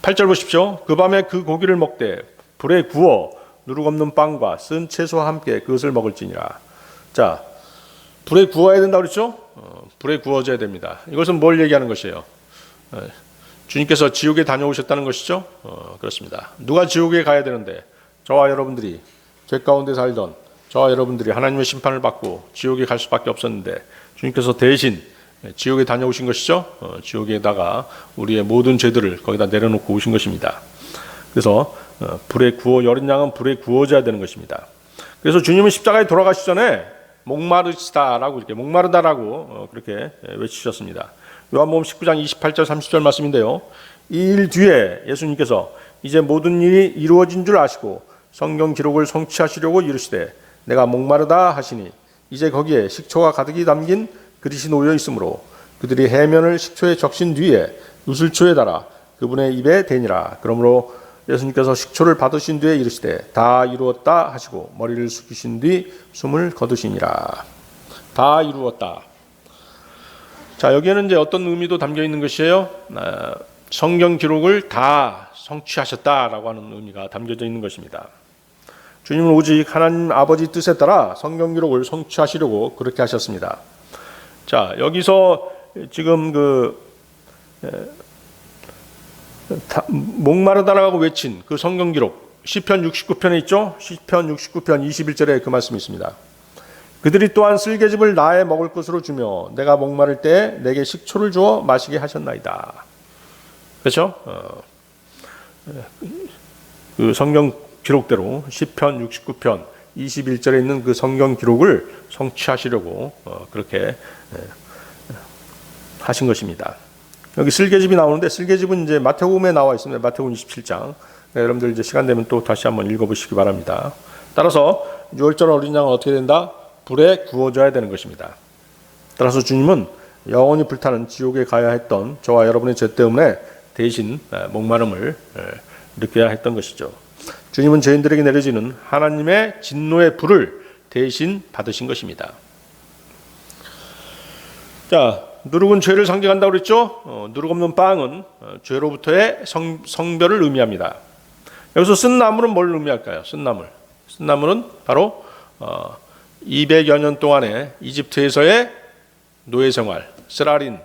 8절 보십시오. 그 밤에 그 고기를 먹되 불에 구워 누룩 없는 빵과 쓴 채소와 함께 그것을 먹을지니라. 자, 불에 구워야 된다고 그랬죠? 불에 구워져야 됩니다. 이것은 뭘 얘기하는 것이에요? 주님께서 지옥에 다녀오셨다는 것이죠? 그렇습니다. 누가 지옥에 가야 되는데 저와 여러분들이 죄 가운데 살던 저와 여러분들이 하나님의 심판을 받고 지옥에 갈 수밖에 없었는데 주님께서 대신 지옥에 다녀오신 것이죠. 지옥에다가 우리의 모든 죄들을 거기다 내려놓고 오신 것입니다. 그래서 여린 양은 불에 구워져야 되는 것입니다. 그래서 주님은 십자가에 돌아가시기 전에 목마르시다라고 이렇게 목마르다라고 그렇게 외치셨습니다. 요한복음 19장 28절 30절 말씀인데요. 이 일 뒤에 예수님께서 이제 모든 일이 이루어진 줄 아시고 성경 기록을 성취하시려고 이르시되 내가 목마르다 하시니 이제 거기에 식초가 가득히 담긴 그릇이 놓여 있으므로 그들이 해면을 식초에 적신 뒤에 유슬초에 달아 그분의 입에 대니라. 그러므로 예수님께서 식초를 받으신 뒤에 이르시되 다 이루었다 하시고 머리를 숙이신 뒤 숨을 거두시니라. 다 이루었다. 자, 여기에는 이제 어떤 의미도 담겨 있는 것이에요. 성경 기록을 다 성취하셨다라고 하는 의미가 담겨져 있는 것입니다. 주님은 오직 하나님 아버지 뜻에 따라 성경 기록을 성취하시려고 그렇게 하셨습니다. 자, 여기서 지금 목마르다라고 외친 그 성경 기록 시편 69편에 있죠. 시편 69편 21절에 그 말씀이 있습니다. 그들이 또한 쓸개즙을 나의 먹을 것으로 주며 내가 목마를 때 내게 식초를 주어 마시게 하셨나이다. 그렇죠? 그 성경 기록대로 시편 69편 21절에 있는 그 성경 기록을 성취하시려고 그렇게 하신 것입니다. 여기 쓸개즙이 나오는데 쓸개즙은 이제 마태복음에 나와 있습니다. 마태복음 27장. 여러분들 이제 시간 되면 또 다시 한번 읽어보시기 바랍니다. 따라서 유월절 어린 양은 어떻게 된다? 불에 구워져야 되는 것입니다. 따라서 주님은 영원히 불타는 지옥에 가야 했던 저와 여러분의 죄 때문에 대신 목마름을 느껴야 했던 것이죠. 주님은 죄인들에게 내려지는 하나님의 진노의 불을 대신 받으신 것입니다. 자, 누룩은 죄를 상징한다고 그랬죠? 누룩 없는 빵은 죄로부터의 성별을 의미합니다. 여기서 쓴 나물은 뭘 의미할까요? 쓴 나물은 바로 200여 년 동안의 이집트에서의 노예 생활, 쓰라린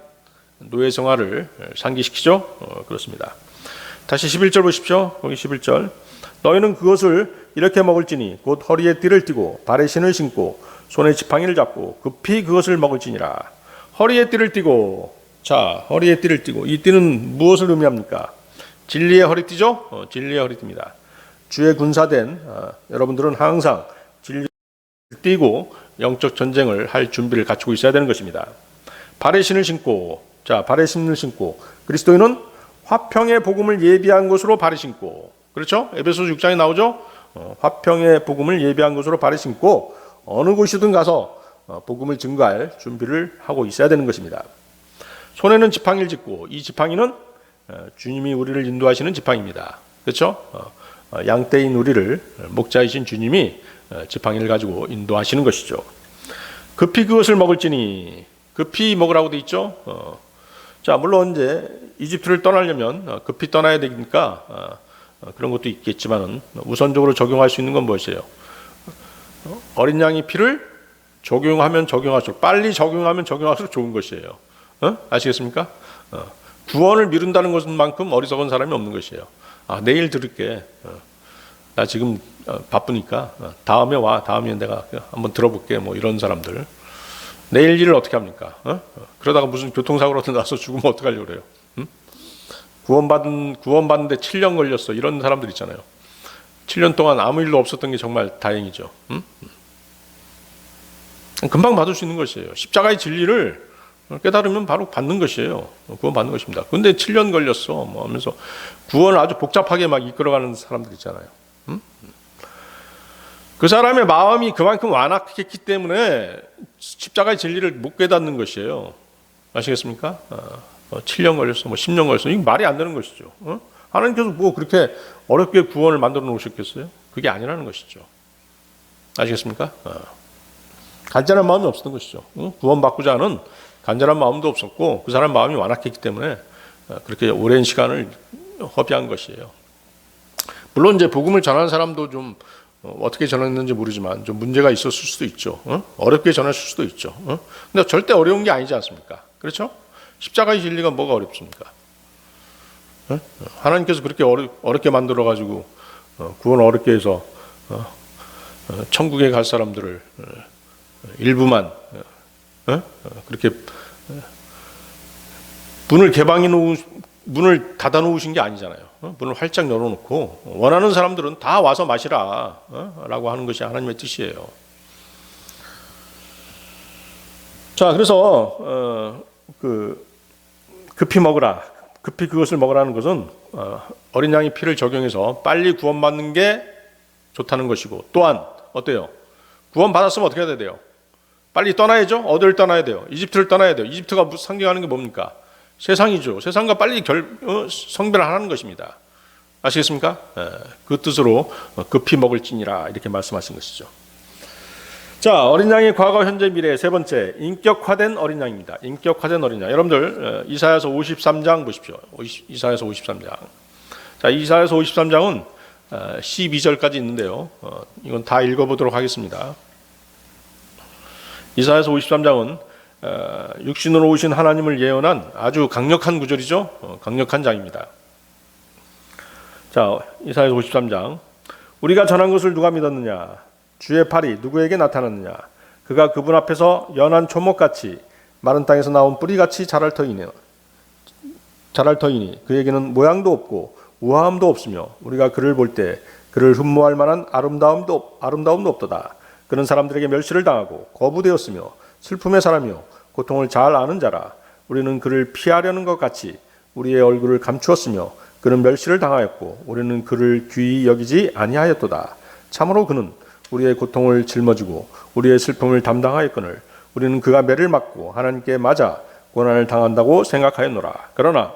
노예 생활을 상기시키죠. 그렇습니다. 다시 11절 보십시오. 거기 11절. 너희는 그것을 이렇게 먹을지니 곧 허리에 띠를 띠고 발에 신을 신고 손에 지팡이를 잡고 급히 그것을 먹을지니라. 허리에 띠를 띠고, 자, 허리에 띠를 띠고, 이 띠는 무엇을 의미합니까? 진리의 허리띠죠? 진리의 허리띠입니다. 주의 군사된 여러분들은 항상 진리를 띠고 영적 전쟁을 할 준비를 갖추고 있어야 되는 것입니다. 발에 신을 신고, 자, 발에 신을 신고, 그리스도인은 화평의 복음을 예비한 것으로 발에 신고, 그렇죠? 에베소서 6장에 나오죠? 화평의 복음을 예비한 것으로 발에 신고 어느 곳이든 가서 복음을 증거할 준비를 하고 있어야 되는 것입니다. 손에는 지팡이를 짚고, 이 지팡이는 주님이 우리를 인도하시는 지팡이입니다. 그렇죠? 양떼인 우리를 목자이신 주님이 지팡이를 가지고 인도하시는 것이죠. 급히 그것을 먹을지니, 급히 먹으라고 돼 있죠. 자, 물론 이제 이집트를 떠나려면 급히 떠나야 되니까 그런 것도 있겠지만은 우선적으로 적용할 수 있는 건 무엇이에요? 어린 양의 피를 적용하면 적용할수록, 빨리 적용하면 적용할수록 좋은 것이에요. 아시겠습니까? 구원을 미룬다는 것만큼 어리석은 사람이 없는 것이에요. 내일 들을게. 나 지금 바쁘니까 다음에 와. 다음에 내가 한번 들어볼게. 뭐 이런 사람들. 내일 일을 어떻게 합니까? 그러다가 무슨 교통사고라도 나서 죽으면 어떡하려고 그래요? 구원받는데 7년 걸렸어. 이런 사람들 있잖아요. 7년 동안 아무 일도 없었던 게 정말 다행이죠. 금방 받을 수 있는 것이에요. 십자가의 진리를 깨달으면 바로 받는 것이에요. 구원 받는 것입니다. 근데 7년 걸렸어. 뭐 하면서 구원을 아주 복잡하게 막 이끌어가는 사람들 있잖아요. 그 사람의 마음이 그만큼 완악했기 때문에 십자가의 진리를 못 깨닫는 것이에요. 아시겠습니까? 7년 걸렸어, 뭐 10년 걸렸어. 이거 말이 안 되는 것이죠. 하나님께서 뭐 그렇게 어렵게 구원을 만들어 놓으셨겠어요? 그게 아니라는 것이죠. 아시겠습니까? 간절한 마음이 없었던 것이죠. 구원받고자 하는 간절한 마음도 없었고 그 사람 마음이 완악했기 때문에 그렇게 오랜 시간을 허비한 것이에요. 물론 이제 복음을 전하는 사람도 좀 어떻게 전했는지 모르지만 좀 문제가 있었을 수도 있죠. 어렵게 전했을 수도 있죠. 근데 절대 어려운 게 아니지 않습니까? 그렇죠? 십자가의 진리가 뭐가 어렵습니까? 하나님께서 그렇게 어렵게 만들어 가지고 구원 어렵게 해서 천국에 갈 사람들을 일부만 그렇게 문을 닫아 놓으신 게 아니잖아요. 문을 활짝 열어놓고 원하는 사람들은 다 와서 마시라 라고 하는 것이 하나님의 뜻이에요. 자, 그래서 급히 먹으라, 급히 그것을 먹으라는 것은 어린 양의 피를 적용해서 빨리 구원받는 게 좋다는 것이고, 또한 어때요? 구원받았으면 어떻게 해야 돼요? 빨리 떠나야죠. 어디를 떠나야 돼요? 이집트를 떠나야 돼요. 이집트가 상징하는 게 뭡니까? 세상이죠. 세상과 빨리 성별하는 것입니다. 아시겠습니까? 그 뜻으로 급히 먹을지니라 이렇게 말씀하신 것이죠. 자, 어린 양의 과거, 현재, 미래. 세 번째, 인격화된 어린 양입니다. 인격화된 어린 양. 여러분들 이사야서 53장 보십시오. 이사야서 53장. 자, 이사야서 53장은 12절까지 있는데요. 이건 다 읽어보도록 하겠습니다. 이사야서 53장은 육신으로 오신 하나님을 예언한 아주 강력한 구절이죠. 강력한 장입니다. 자, 이사야서 53장. 우리가 전한 것을 누가 믿었느냐? 주의 팔이 누구에게 나타났느냐? 그가 그분 앞에서 연한 초목같이 마른 땅에서 나온 뿌리같이 자랄 터이니 그에게는 모양도 없고 우아함도 없으며 우리가 그를 볼 때 그를 흠모할 만한 아름다움도 없도다. 그는 사람들에게 멸시를 당하고 거부되었으며 슬픔의 사람이요 고통을 잘 아는 자라. 우리는 그를 피하려는 것 같이 우리의 얼굴을 감추었으며 그는 멸시를 당하였고 우리는 그를 귀히 여기지 아니하였도다. 참으로 그는 우리의 고통을 짊어지고 우리의 슬픔을 담당하였거늘 우리는 그가 매를 맞고 하나님께 맞아 고난을 당한다고 생각하였노라. 그러나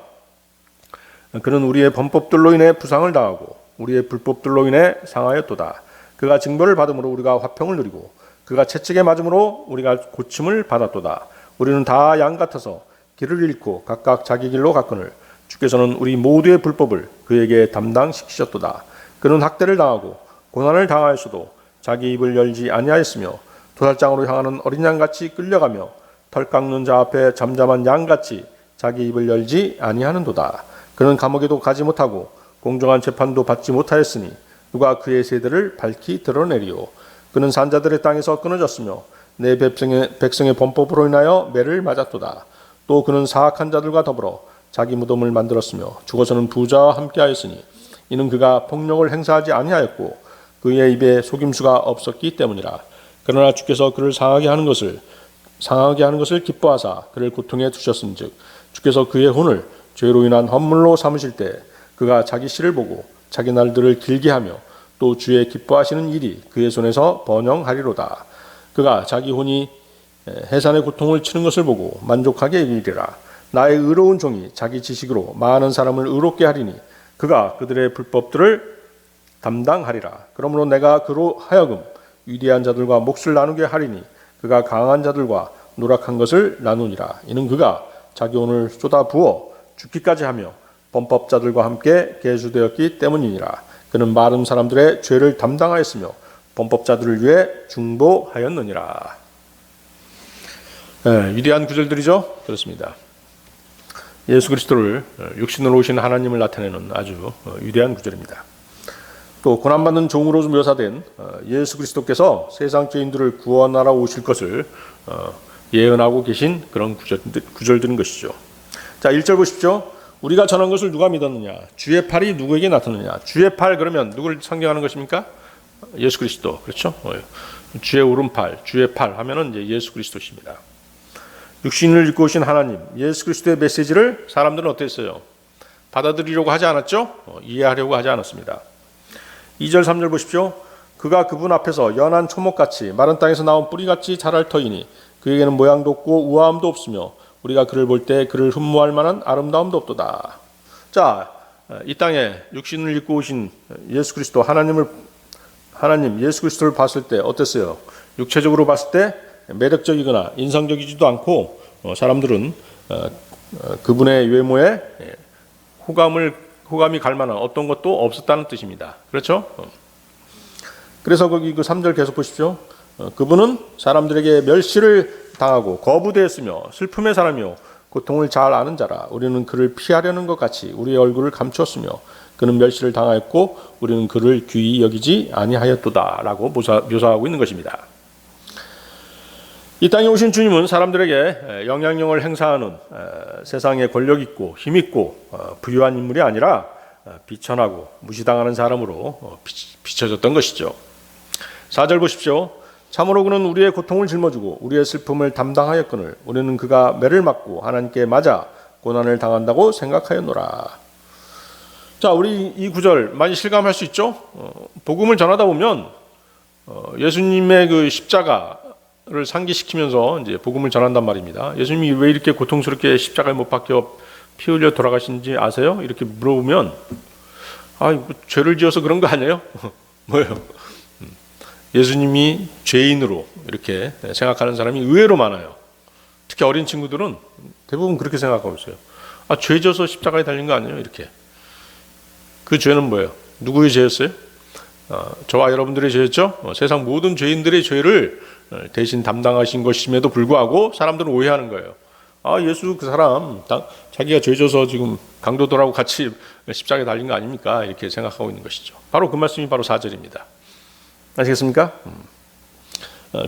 그는 우리의 범법들로 인해 부상을 당하고 우리의 불법들로 인해 상하였도다. 그가 징벌을 받음으로 우리가 화평을 누리고 그가 채찍에 맞음으로 우리가 고침을 받았도다. 우리는 다 양 같아서 길을 잃고 각각 자기 길로 갔거늘 주께서는 우리 모두의 불법을 그에게 담당시키셨도다. 그는 학대를 당하고 고난을 당하였어도 자기 입을 열지 아니하였으며 도살장으로 향하는 어린 양같이 끌려가며 털 깎는 자 앞에 잠잠한 양같이 자기 입을 열지 아니하는도다. 그는 감옥에도 가지 못하고 공정한 재판도 받지 못하였으니 누가 그의 세대를 밝히 드러내리요. 그는 산자들의 땅에서 끊어졌으며 내 백성의 범법으로 인하여 매를 맞았도다. 또 그는 사악한 자들과 더불어 자기 무덤을 만들었으며 죽어서는 부자와 함께하였으니 이는 그가 폭력을 행사하지 아니하였고 그의 입에 속임수가 없었기 때문이라. 그러나 주께서 그를 상하게 하는 것을 기뻐하사 그를 고통에 두셨은즉 주께서 그의 혼을 죄로 인한 헌물로 삼으실 때 그가 자기 씨를 보고 자기 날들을 길게 하며 또 주의 기뻐하시는 일이 그의 손에서 번영하리로다. 그가 자기 혼이 해산의 고통을 치는 것을 보고 만족하게 이르리라. 나의 의로운 종이 자기 지식으로 많은 사람을 의롭게 하리니 그가 그들의 불법들을 담당하리라. 그러므로 내가 그로 하여금 위대한 자들과 몫을 나누게 하리니 그가 강한 자들과 누락한 것을 나누니라. 이는 그가 자기 혼을 쏟아 부어 죽기까지 하며 범법자들과 함께 계수되었기 때문이니라. 그는 많은 사람들의 죄를 담당하였으며 범법자들을 위해 중보하였느니라. 위대한 구절들이죠. 그렇습니다. 예수 그리스도를 육신으로 오신 하나님을 나타내는 아주 위대한 구절입니다. 또 고난받는 종으로 묘사된 예수 그리스도께서 세상 죄인들을 구원하러 오실 것을 예언하고 계신 그런 구절들인 것이죠. 자, 1절 보십시오. 우리가 전한 것을 누가 믿었느냐? 주의 팔이 누구에게 나타느냐? 주의 팔 그러면 누구를 상징하는 것입니까? 예수 그리스도. 그렇죠? 주의 오른팔, 주의 팔 하면은 이제 예수 그리스도십니다. 육신을 입고 오신 하나님, 예수 그리스도의 메시지를 사람들은 어땠어요? 받아들이려고 하지 않았죠? 이해하려고 하지 않았습니다. 2절, 3절 보십시오. 그가 그분 앞에서 연한 초목같이 마른 땅에서 나온 뿌리같이 자랄 터이니 그에게는 모양도 없고 우아함도 없으며 우리가 그를 볼 때 그를 흠모할 만한 아름다움도 없도다. 자, 이 땅에 육신을 입고 오신 예수 그리스도 하나님 예수 그리스도를 봤을 때 어땠어요? 육체적으로 봤을 때 매력적이거나 인상적이지도 않고 사람들은 그분의 외모에 호감이 갈 만한 어떤 것도 없었다는 뜻입니다. 그렇죠? 그래서 거기 그 3절 계속 보십시오. 그분은 사람들에게 멸시를 당하고 거부되었으며 슬픔의 사람이요 고통을 잘 아는 자라. 우리는 그를 피하려는 것 같이 우리의 얼굴을 감추었으며 그는 멸시를 당하였고 우리는 그를 귀히 여기지 아니하였도다 라고 묘사하고 있는 것입니다. 이 땅에 오신 주님은 사람들에게 영향력을 행사하는 세상에 권력 있고 힘 있고 부유한 인물이 아니라 비천하고 무시당하는 사람으로 비춰졌던 것이죠. 4절 보십시오. 참으로 그는 우리의 고통을 짊어지고 우리의 슬픔을 담당하였거늘 우리는 그가 매를 맞고 하나님께 맞아 고난을 당한다고 생각하였노라. 자, 우리 이 구절 많이 실감할 수 있죠? 복음을 전하다 보면 예수님의 그 십자가를 상기시키면서 이제 복음을 전한단 말입니다. 예수님이 왜 이렇게 고통스럽게 십자가에 못 박혀 피 흘려 돌아가신지 아세요? 이렇게 물어보면 죄를 지어서 그런 거 아니에요? 뭐예요? 예수님이 죄인으로 이렇게 생각하는 사람이 의외로 많아요. 특히 어린 친구들은 대부분 그렇게 생각하고 있어요. 죄 져서 십자가에 달린 거 아니에요? 이렇게. 그 죄는 뭐예요? 누구의 죄였어요? 저와 여러분들의 죄였죠? 세상 모든 죄인들의 죄를 대신 담당하신 것임에도 불구하고 사람들은 오해하는 거예요. 예수 그 사람 자기가 죄 져서 지금 강도들하고 같이 십자가에 달린 거 아닙니까? 이렇게 생각하고 있는 것이죠. 바로 그 말씀이 바로 4절입니다. 아시겠습니까?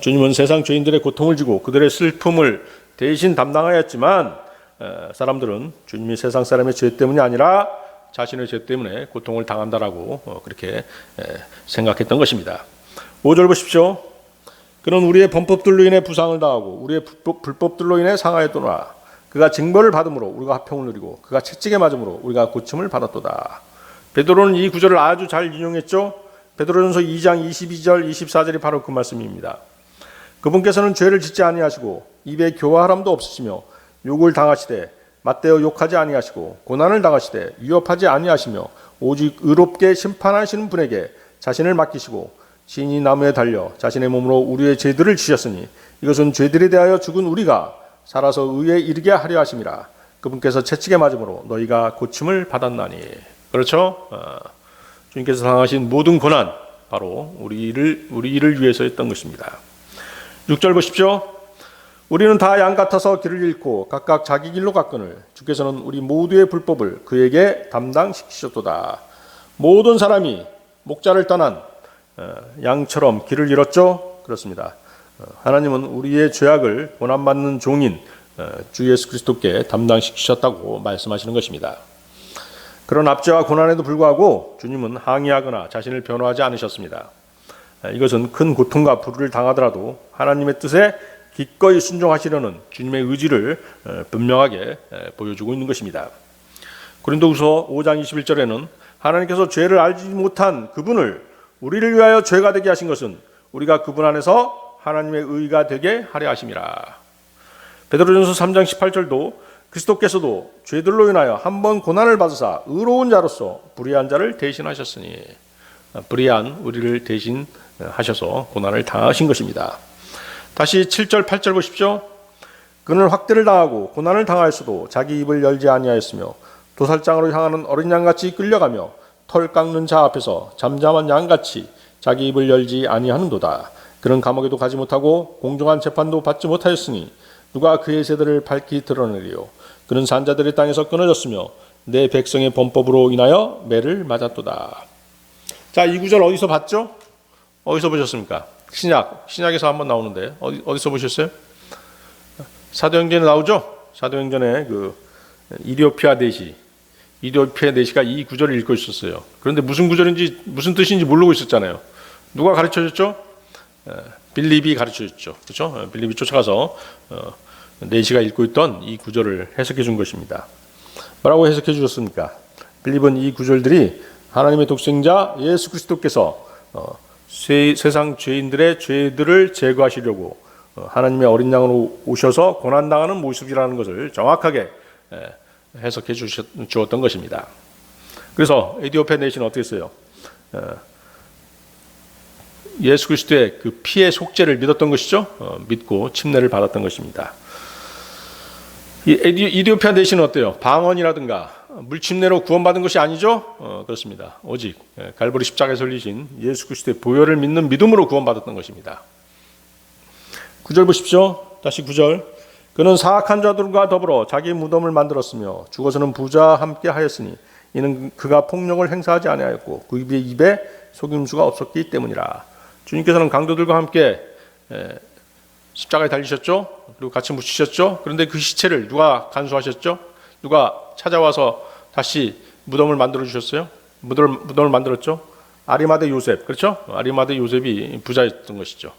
주님은 세상 죄인들의 고통을 지고 그들의 슬픔을 대신 담당하였지만 사람들은 주님이 세상 사람의 죄 때문이 아니라 자신의 죄 때문에 고통을 당한다라고 그렇게 생각했던 것입니다. 5절 보십시오. 그는 우리의 범법들로 인해 부상을 당하고 우리의 불법들로 인해 상하였도다. 그가 징벌을 받음으로 우리가 화평을 누리고 그가 채찍에 맞음으로 우리가 고침을 받았도다. 베드로는 이 구절을 아주 잘 인용했죠. 베드로전서 2장 22절 24절이 바로 그 말씀입니다. 그분께서는 죄를 짓지 아니하시고 입에 교활함도 없으시며 욕을 당하시되 맞대어 욕하지 아니하시고 고난을 당하시되 위협하지 아니하시며 오직 의롭게 심판하시는 분에게 자신을 맡기시고 신이 나무에 달려 자신의 몸으로 우리의 죄들을 지셨으니 이것은 죄들에 대하여 죽은 우리가 살아서 의에 이르게 하려 하심이라. 그분께서 채찍에 맞음으로 너희가 고침을 받았나니. 그렇죠? 주님께서 당하신 모든 고난 바로 우리 일을 위해서였던 것입니다. 6절 보십시오. 우리는 다 양 같아서 길을 잃고 각각 자기 길로 갔거늘 주께서는 우리 모두의 불법을 그에게 담당시키셨도다. 모든 사람이 목자를 떠난 양처럼 길을 잃었죠. 그렇습니다. 하나님은 우리의 죄악을 고난받는 종인 주 예수 그리스도께 담당시키셨다고 말씀하시는 것입니다. 그런 압제와 고난에도 불구하고 주님은 항의하거나 자신을 변호하지 않으셨습니다. 이것은 큰 고통과 불의를 당하더라도 하나님의 뜻에 기꺼이 순종하시려는 주님의 의지를 분명하게 보여주고 있는 것입니다. 고린도후서 5장 21절에는 하나님께서 죄를 알지 못한 그분을 우리를 위하여 죄가 되게 하신 것은 우리가 그분 안에서 하나님의 의가 되게 하려 하심이라. 베드로전서 3장 18절도 그리스도께서도 죄들로 인하여 한 번 고난을 받으사 의로운 자로서 불의한 자를 대신하셨으니 불의한 우리를 대신하셔서 고난을 당하신 것입니다. 다시 7절 8절 보십시오. 그는 확대를 당하고 고난을 당하였어도 자기 입을 열지 아니하였으며 도살장으로 향하는 어린 양같이 끌려가며 털 깎는 자 앞에서 잠잠한 양같이 자기 입을 열지 아니하는도다. 그는 감옥에도 가지 못하고 공정한 재판도 받지 못하였으니 누가 그의 세대를 밝히 드러내리요. 그는 산자들의 땅에서 끊어졌으며 내 백성의 범법으로 인하여 매를 맞았도다. 자, 이 구절 어디서 봤죠? 어디서 보셨습니까? 신약에서 한번 나오는데 어디서 보셨어요? 사도행전에 나오죠? 사도행전에 그 이디오피아 내시가 이 구절을 읽고 있었어요. 그런데 무슨 구절인지 무슨 뜻인지 모르고 있었잖아요. 누가 가르쳐줬죠? 빌립이 가르쳐줬죠. 그렇죠? 빌립이 쫓아가서 내시가 읽고 있던 이 구절을 해석해 준 것입니다. 뭐라고 해석해 주셨습니까? 빌립은 이 구절들이 하나님의 독생자 예수 그리스도께서 세상 죄인들의 죄들을 제거하시려고 하나님의 어린 양으로 오셔서 고난당하는 모습이라는 것을 정확하게 해석해 주었던 것입니다. 그래서 에디오피아 내시는 어떻게 했어요? 예수 그리스도의 그 피의 속죄를 믿었던 것이죠. 믿고 침례를 받았던 것입니다. 이 이디오피아 내시는 어때요? 방언이라든가 물침례로 구원받은 것이 아니죠? 그렇습니다. 오직 갈보리 십자가에 설리신 예수 그리스도의 보혈을 믿는 믿음으로 구원받았던 것입니다. 9절 보십시오. 다시 9절. 그는 사악한 자들과 더불어 자기 무덤을 만들었으며 죽어서는 부자와 함께 하였으니 이는 그가 폭력을 행사하지 아니하였고 그 입에 속임수가 없었기 때문이라. 주님께서는 강도들과 함께 십자가에 달리셨죠. 그리고 같이 묻히셨죠. 그런데 그 시체를 누가 간수하셨죠? 누가 찾아와서 다시 무덤을 만들어 주셨어요? 무덤을 만들었죠. 아리마대 요셉, 그렇죠? 아리마대 요셉이 부자였던 것이죠.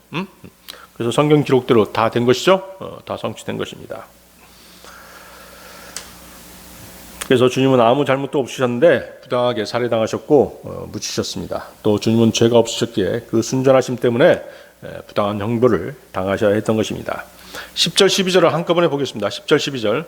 그래서 성경 기록대로 다 된 것이죠. 다 성취된 것입니다. 그래서 주님은 아무 잘못도 없으셨는데 부당하게 살해당하셨고 묻히셨습니다. 또 주님은 죄가 없으셨기에 그 순전하심 때문에 부당한 형벌을 당하셔야 했던 것입니다. 10절 12절을 한꺼번에 보겠습니다. 10절 12절.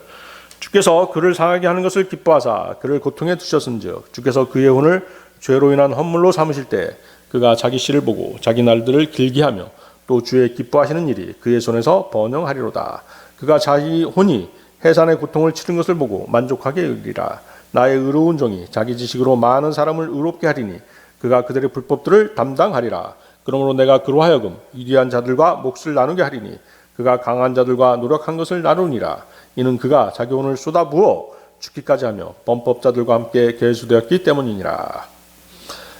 주께서 그를 상하게 하는 것을 기뻐하사 그를 고통에 두셨은즉 주께서 그의 혼을 죄로 인한 헌물로 삼으실 때 그가 자기 씨를 보고 자기 날들을 길게 하며 또 주의 기뻐하시는 일이 그의 손에서 번영하리로다. 그가 자기 혼이 해산의 고통을 치른 것을 보고 만족하게 여기리라. 나의 의로운 종이 자기 지식으로 많은 사람을 의롭게 하리니 그가 그들의 불법들을 담당하리라. 그러므로 내가 그로 하여금 위대한 자들과 몫을 나누게 하리니 그가 강한 자들과 노력한 것을 나누니라. 이는 그가 자기 혼을 쏟아부어 죽기까지 하며 범법자들과 함께 계수되었기 때문이니라.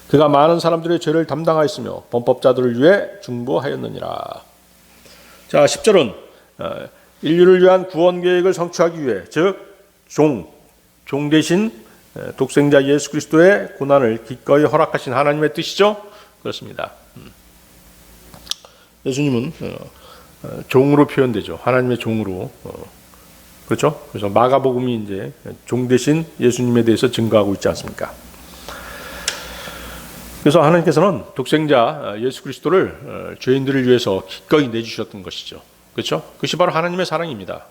그가 많은 사람들의 죄를 담당하였으며 범법자들을 위해 중보하였느니라. 자, 10절은 인류를 위한 구원 계획을 성취하기 위해 즉 종 대신 독생자 예수 그리스도의 고난을 기꺼이 허락하신 하나님의 뜻이죠. 그렇습니다. 예수님은 종으로 표현되죠. 하나님의 종으로. 그렇죠? 그래서 마가복음이 이제 종 대신 예수님에 대해서 증거하고 있지 않습니까? 그래서 하나님께서는 독생자 예수 그리스도를 죄인들을 위해서 기꺼이 내주셨던 것이죠. 그렇죠? 그것이 바로 하나님의 사랑입니다.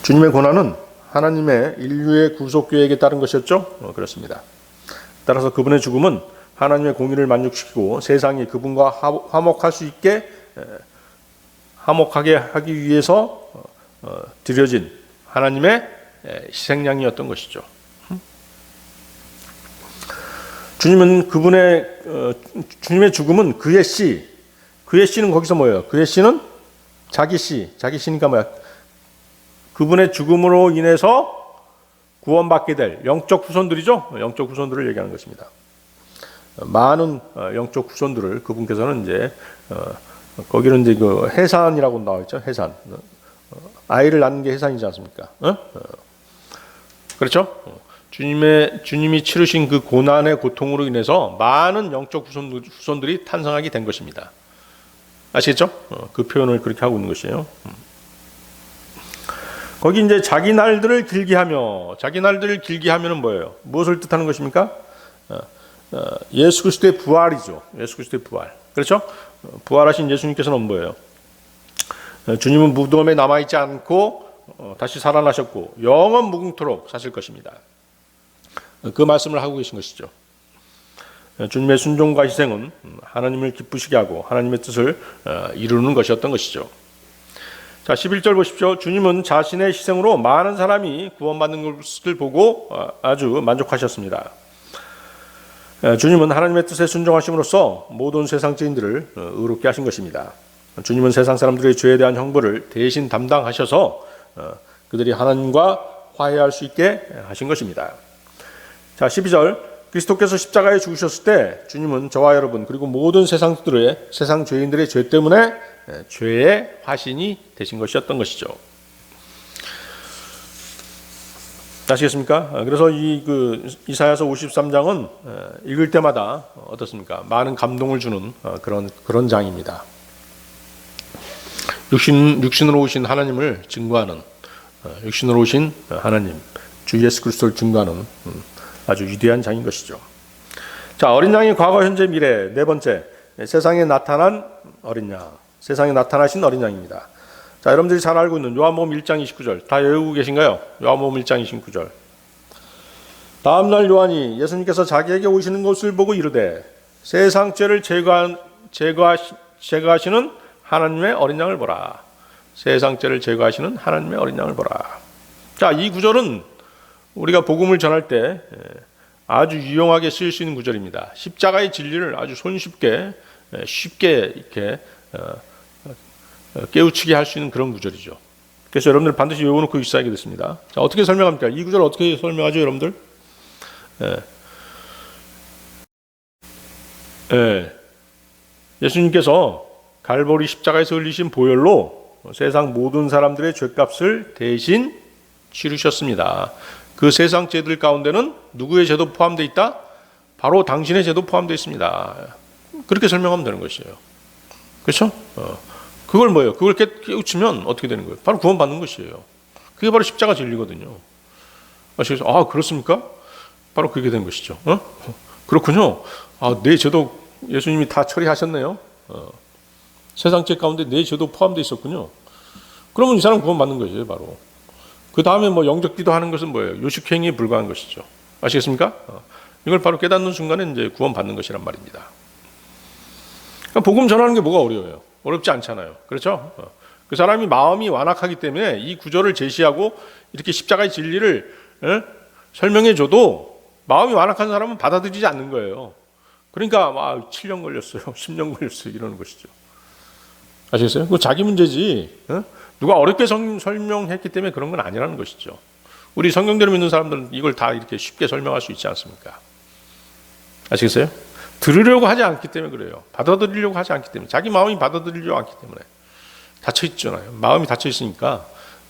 주님의 고난은 하나님의 인류의 구속 계획에 따른 것이었죠. 그렇습니다. 따라서 그분의 죽음은 하나님의 공의를 만족시키고 세상이 그분과 화목할 수 있게 화목하게 하기 위해서 드려진 하나님의 희생양이었던 것이죠. 주님의 죽음은 그의 씨는 거기서 뭐예요? 그의 씨는 자기 씨니까 뭐야? 그분의 죽음으로 인해서 구원받게 될 영적 후손들이죠. 영적 후손들을 얘기하는 것입니다. 많은 영적 후손들을 그분께서는 이제 거기는 이제 그 해산이라고 나와 있죠. 해산. 아이를 낳는 게 해산이지 않습니까? 그렇죠? 주님이 치르신 그 고난의 고통으로 인해서 많은 영적 후손들이 탄생하게 된 것입니다. 아시겠죠? 그 표현을 그렇게 하고 있는 것이에요. 거기 이제 자기 날들을 길게 하면은 뭐예요? 무엇을 뜻하는 것입니까? 예수 그리스도의 부활이죠. 예수 그리스도의 부활. 그렇죠? 부활하신 예수님께서는 뭐예요? 주님은 무덤에 남아있지 않고 다시 살아나셨고 영원 무궁토록 사실 것입니다. 그 말씀을 하고 계신 것이죠. 주님의 순종과 희생은 하나님을 기쁘시게 하고 하나님의 뜻을 이루는 것이었던 것이죠. 자, 11절 보십시오. 주님은 자신의 희생으로 많은 사람이 구원받는 것을 보고 아주 만족하셨습니다. 주님은 하나님의 뜻에 순종하심으로써 모든 세상 죄인들을 의롭게 하신 것입니다. 주님은 세상 사람들의 죄에 대한 형벌을 대신 담당하셔서 그들이 하나님과 화해할 수 있게 하신 것입니다. 자, 12절. 그리스도께서 십자가에 죽으셨을 때 주님은 저와 여러분 그리고 모든 세상 죄인들의 죄 때문에 죄의 화신이 되신 것이었던 것이죠. 아시겠습니까? 그래서 이사야서 53장은 읽을 때마다 어떻습니까? 많은 감동을 주는 그런 장입니다. 육신으로 오신 하나님을 증거하는, 육신으로 오신 하나님, 주 예수 그리스도를 증거하는 아주 위대한 장인 것이죠. 자, 어린 양의 과거, 현재, 미래. 네 번째, 세상에 나타난 어린 양. 세상에 나타나신 어린 양입니다. 자, 여러분들이 잘 알고 있는 요한복음 1장 29절. 다 외우고 계신가요? 요한복음 1장 29절. 다음 날 요한이 예수님께서 자기에게 오시는 것을 보고 이르되 세상 죄를 제거하시는 하나님의 어린 양을 보라. 세상 죄를 제거하시는 하나님의 어린 양을 보라. 자, 이 구절은 우리가 복음을 전할 때 아주 유용하게 쓰일 수 있는 구절입니다. 십자가의 진리를 아주 손쉽게 쉽게 이렇게 깨우치게 할 수 있는 그런 구절이죠. 그래서 여러분들 반드시 외워놓고 있어야 겠습니다. 자, 어떻게 설명합니까? 이 구절 어떻게 설명하죠, 여러분들? 예수님께서 갈보리 십자가에서 흘리신 보혈로 세상 모든 사람들의 죄값을 대신 치르셨습니다. 그 세상 죄들 가운데는 누구의 죄도 포함되어 있다? 바로 당신의 죄도 포함되어 있습니다. 그렇게 설명하면 되는 것이에요. 그렇죠? 그걸 뭐예요? 그걸 깨우치면 어떻게 되는 거예요? 바로 구원받는 것이에요. 그게 바로 십자가 진리거든요. 아시겠어요? 아, 그렇습니까? 바로 그게 된 것이죠. 그렇군요. 아, 내 죄도 예수님이 다 처리하셨네요. 세상 죄 가운데 내 죄도 포함되어 있었군요. 그러면 이 사람 구원받는 것이에요, 바로. 그 다음에 뭐 영적 기도하는 것은 뭐예요? 요식행위에 불과한 것이죠. 아시겠습니까? 이걸 바로 깨닫는 순간에 이제 구원받는 것이란 말입니다. 그러니까 복음 전하는 게 뭐가 어려워요? 어렵지 않잖아요. 그렇죠? 그 사람이 마음이 완악하기 때문에 이 구절을 제시하고 이렇게 십자가의 진리를 설명해 줘도 마음이 완악한 사람은 받아들이지 않는 거예요. 그러니까 7년 걸렸어요. 10년 걸렸어요. 이러는 것이죠. 아시겠어요? 그거 자기 문제지. 누가 어렵게 설명했기 때문에 그런 건 아니라는 것이죠. 우리 성경대로 믿는 사람들은 이걸 다 이렇게 쉽게 설명할 수 있지 않습니까? 아시겠어요? 들으려고 하지 않기 때문에 그래요. 받아들이려고 하지 않기 때문에. 자기 마음이 받아들이려고 하기 때문에. 닫혀있잖아요. 마음이 닫혀있으니까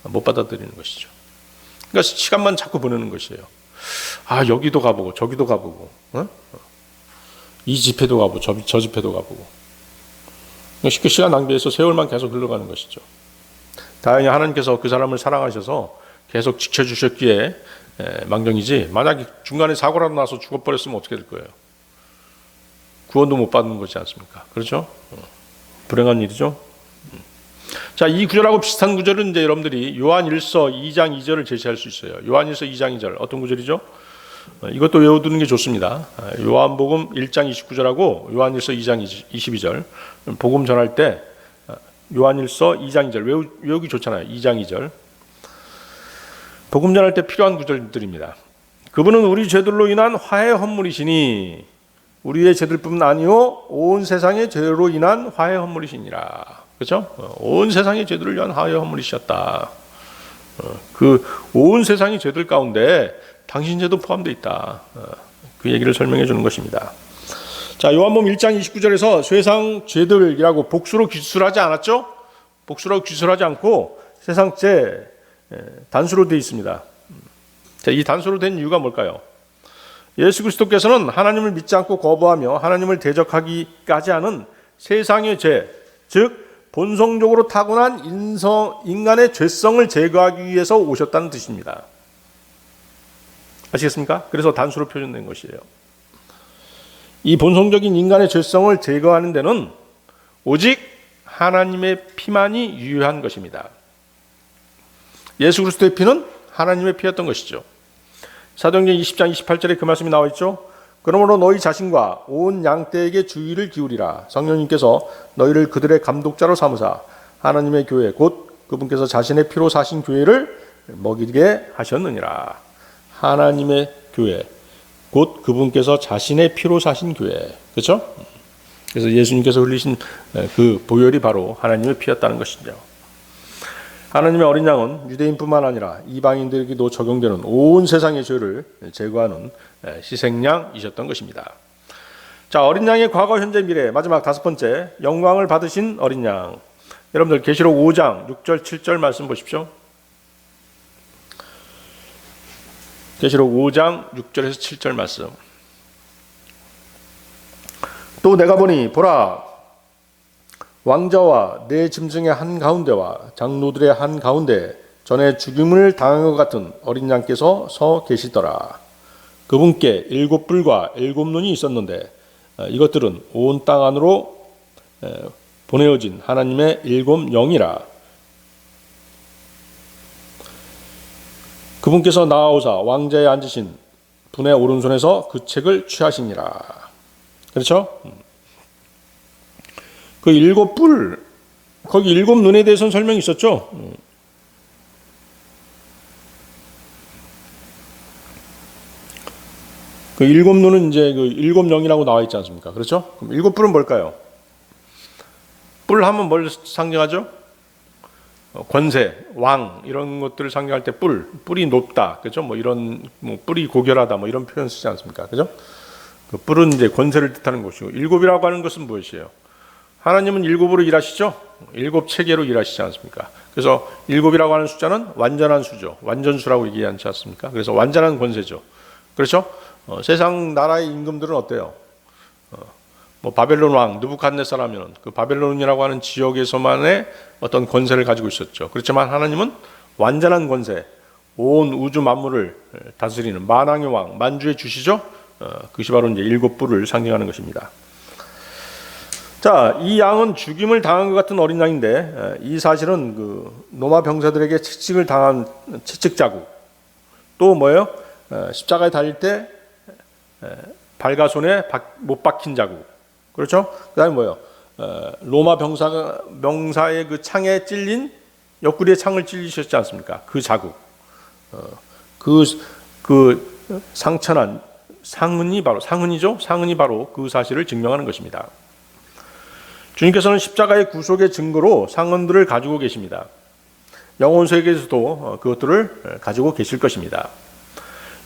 못 받아들이는 것이죠. 그러니까 시간만 자꾸 보내는 것이에요. 아, 여기도 가보고 저기도 가보고 이 집회도 가보고 저 집회도 가보고 쉽게 시간 낭비해서 세월만 계속 흘러가는 것이죠. 다행히 하나님께서 그 사람을 사랑하셔서 계속 지켜주셨기에 망정이지, 만약에 중간에 사고라도 나서 죽어버렸으면 어떻게 될 거예요? 구원도 못 받는 거지 않습니까? 그렇죠? 불행한 일이죠. 자, 이 구절하고 비슷한 구절은 이제 여러분들이 요한일서 2장 2절을 제시할 수 있어요. 요한일서 2장 2절 어떤 구절이죠? 이것도 외워두는 게 좋습니다. 요한복음 1장 29절하고 요한일서 2장 22절 복음 전할 때 요한일서 2장 2절 외우기 좋잖아요. 2장 2절 복음 전할 때 필요한 구절들입니다. 그분은 우리 죄들로 인한 화해 헌물이시니 우리의 죄들뿐만 아니요 온 세상의 죄로 인한 화해 헌물이시니라. 그렇죠? 온 세상의 죄들을 위한 화해 헌물이셨다. 그 온 세상의 죄들 가운데 당신 죄도 포함되어 있다. 그 얘기를 설명해 주는 것입니다. 자, 요한복음 1장 29절에서 세상 죄들이라고 복수로 기술하지 않았죠? 복수로 기술하지 않고 세상 죄 단수로 되어 있습니다. 자, 이 단수로 된 이유가 뭘까요? 예수 그리스도께서는 하나님을 믿지 않고 거부하며 하나님을 대적하기까지 하는 세상의 죄, 즉 본성적으로 타고난 인간의 죄성을 제거하기 위해서 오셨다는 뜻입니다. 아시겠습니까? 그래서 단수로 표현된 것이에요. 이 본성적인 인간의 죄성을 제거하는 데는 오직 하나님의 피만이 유효한 것입니다. 예수 그리스도의 피는 하나님의 피였던 것이죠. 사도행전 20장 28절에 그 말씀이 나와 있죠. 그러므로 너희 자신과 온 양떼에게 주의를 기울이라. 성령님께서 너희를 그들의 감독자로 삼으사 하나님의 교회 곧 그분께서 자신의 피로 사신 교회를 먹이게 하셨느니라. 하나님의 교회 곧 그분께서 자신의 피로 사신 교회. 그렇죠? 그래서 예수님께서 흘리신 그 보혈이 바로 하나님의 피였다는 것이죠. 하나님의 어린 양은 유대인뿐만 아니라 이방인들에게도 적용되는 온 세상의 죄를 제거하는 희생양이셨던 것입니다. 자, 어린 양의 과거, 현재, 미래. 마지막 5번째, 영광을 받으신 어린 양. 여러분들 계시록 5장 6절 7절 말씀 보십시오. 계시록 5장 6절에서 7절 말씀. 또 내가 보니 보라, 왕자와 내 짐승의 한가운데와 장로들의 한가운데 전에 죽임을 당한 것 같은 어린 양께서 서 계시더라. 그분께 7뿔과 7눈이 있었는데 이것들은 온 땅 안으로 보내어진 하나님의 7 영이라. 그분께서 나아오사 왕자에 앉으신 분의 오른손에서 그 책을 취하시니라. 그렇죠? 그 7뿔, 거기 7눈에 대해서는 설명이 있었죠. 그 7눈은 이제 그 7영이라고 나와 있지 않습니까? 그렇죠? 그럼 7뿔은 뭘까요? 뿔 하면 뭘 상징하죠? 권세, 왕 이런 것들을 상징할 때 뿔이 높다, 그렇죠? 뭐 이런 뿔이 고결하다, 뭐 이런 표현 쓰지 않습니까? 그렇죠? 그 뿔은 이제 권세를 뜻하는 것이고, 7이라고 하는 것은 무엇이에요? 하나님은 7으로 일하시죠? 7체계로 일하시지 않습니까? 그래서 7이라고 하는 숫자는 완전한 수죠. 완전수라고 얘기하지 않습니까? 그래서 완전한 권세죠. 그렇죠? 세상 나라의 임금들은 어때요? 뭐 바벨론 왕 느부갓네살하면 그 바벨론이라고 하는 지역에서만의 어떤 권세를 가지고 있었죠. 그렇지만 하나님은 완전한 권세, 온 우주 만물을 다스리는 만왕의 왕, 만주의 주시죠. 그것이 바로 이제 7뿔을 상징하는 것입니다. 자, 이 양은 죽임을 당한 것 같은 어린 양인데, 이 사실은 그 로마 병사들에게 채찍을 당한 채찍 자국, 또 뭐예요? 십자가에 달릴 때 발과 손에 못 박힌 자국, 그렇죠? 그다음에 뭐예요? 로마 병사의 그 창에 찔린, 옆구리에 창을 찔리셨지 않습니까? 그 자국, 그 상처난 상흔이 바로 그 사실을 증명하는 것입니다. 주님께서는 십자가의 구속의 증거로 상흔들을 가지고 계십니다. 영혼 세계에서도 그것들을 가지고 계실 것입니다.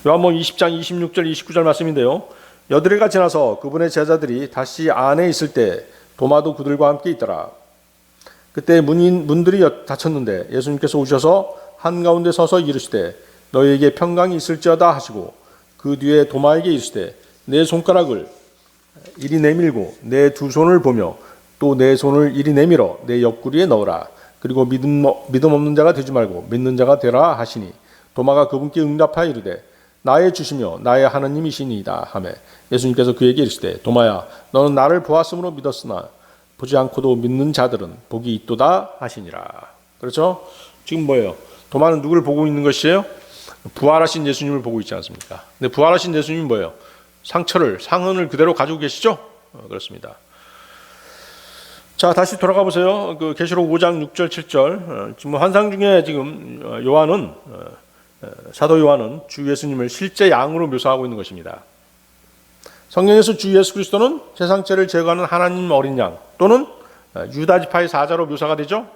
요한복음 20장 26절 29절 말씀인데요. 여드레가 지나서 그분의 제자들이 다시 안에 있을 때 도마도 그들과 함께 있더라. 그때 문들이 닫혔는데 예수님께서 오셔서 한가운데 서서 이르시되 너희에게 평강이 있을지어다 하시고, 그 뒤에 도마에게 이르시되 내 손가락을 이리 내밀고 내 두 손을 보며 또 내 손을 이리 내밀어 내 옆구리에 넣으라. 그리고 믿음 없는 자가 되지 말고 믿는 자가 되라 하시니, 도마가 그분께 응답하여 이르되 나의 주시며 나의 하나님이시니이다 하매 예수님께서 그에게 이르시되 도마야, 너는 나를 보았으므로 믿었으나 보지 않고도 믿는 자들은 복이 있도다 하시니라. 그렇죠? 지금 뭐예요? 도마는 누구를 보고 있는 것이에요? 부활하신 예수님을 보고 있지 않습니까? 근데 부활하신 예수님이 뭐예요? 상흔을 그대로 가지고 계시죠? 그렇습니다. 자, 다시 돌아가 보세요. 그 계시록 5장 6절 7절. 지금 환상 중에 지금 사도 요한은 주 예수님을 실제 양으로 묘사하고 있는 것입니다. 성경에서 주 예수 그리스도는 세상 죄를 제거하는 하나님 어린 양, 또는 유다 지파의 사자로 묘사가 되죠.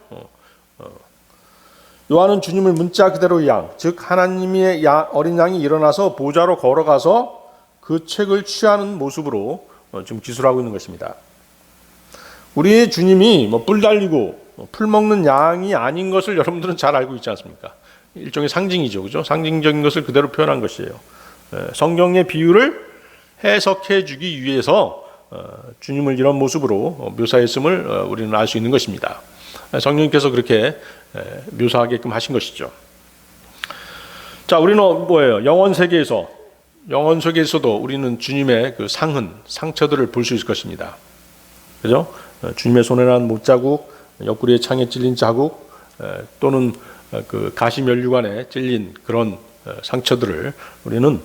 요한은 주님을 문자 그대로의 양, 즉 하나님의 어린 양이 일어나서 보좌로 걸어가서 그 책을 취하는 모습으로 지금 기술하고 있는 것입니다. 우리의 주님이 뿔 달리고 풀 먹는 양이 아닌 것을 여러분들은 잘 알고 있지 않습니까? 일종의 상징이죠, 그죠? 상징적인 것을 그대로 표현한 것이에요. 성경의 비유를 해석해 주기 위해서 주님을 이런 모습으로 묘사했음을 우리는 알 수 있는 것입니다. 성령님께서 그렇게 묘사하게끔 하신 것이죠. 자, 우리는 뭐예요? 영혼 세계에서도 우리는 주님의 그 상처들을 볼 수 있을 것입니다. 그죠? 주님의 손에 난 못자국, 옆구리에 창에 찔린 자국, 또는 그 가시면류관에 찔린 그런 상처들을 우리는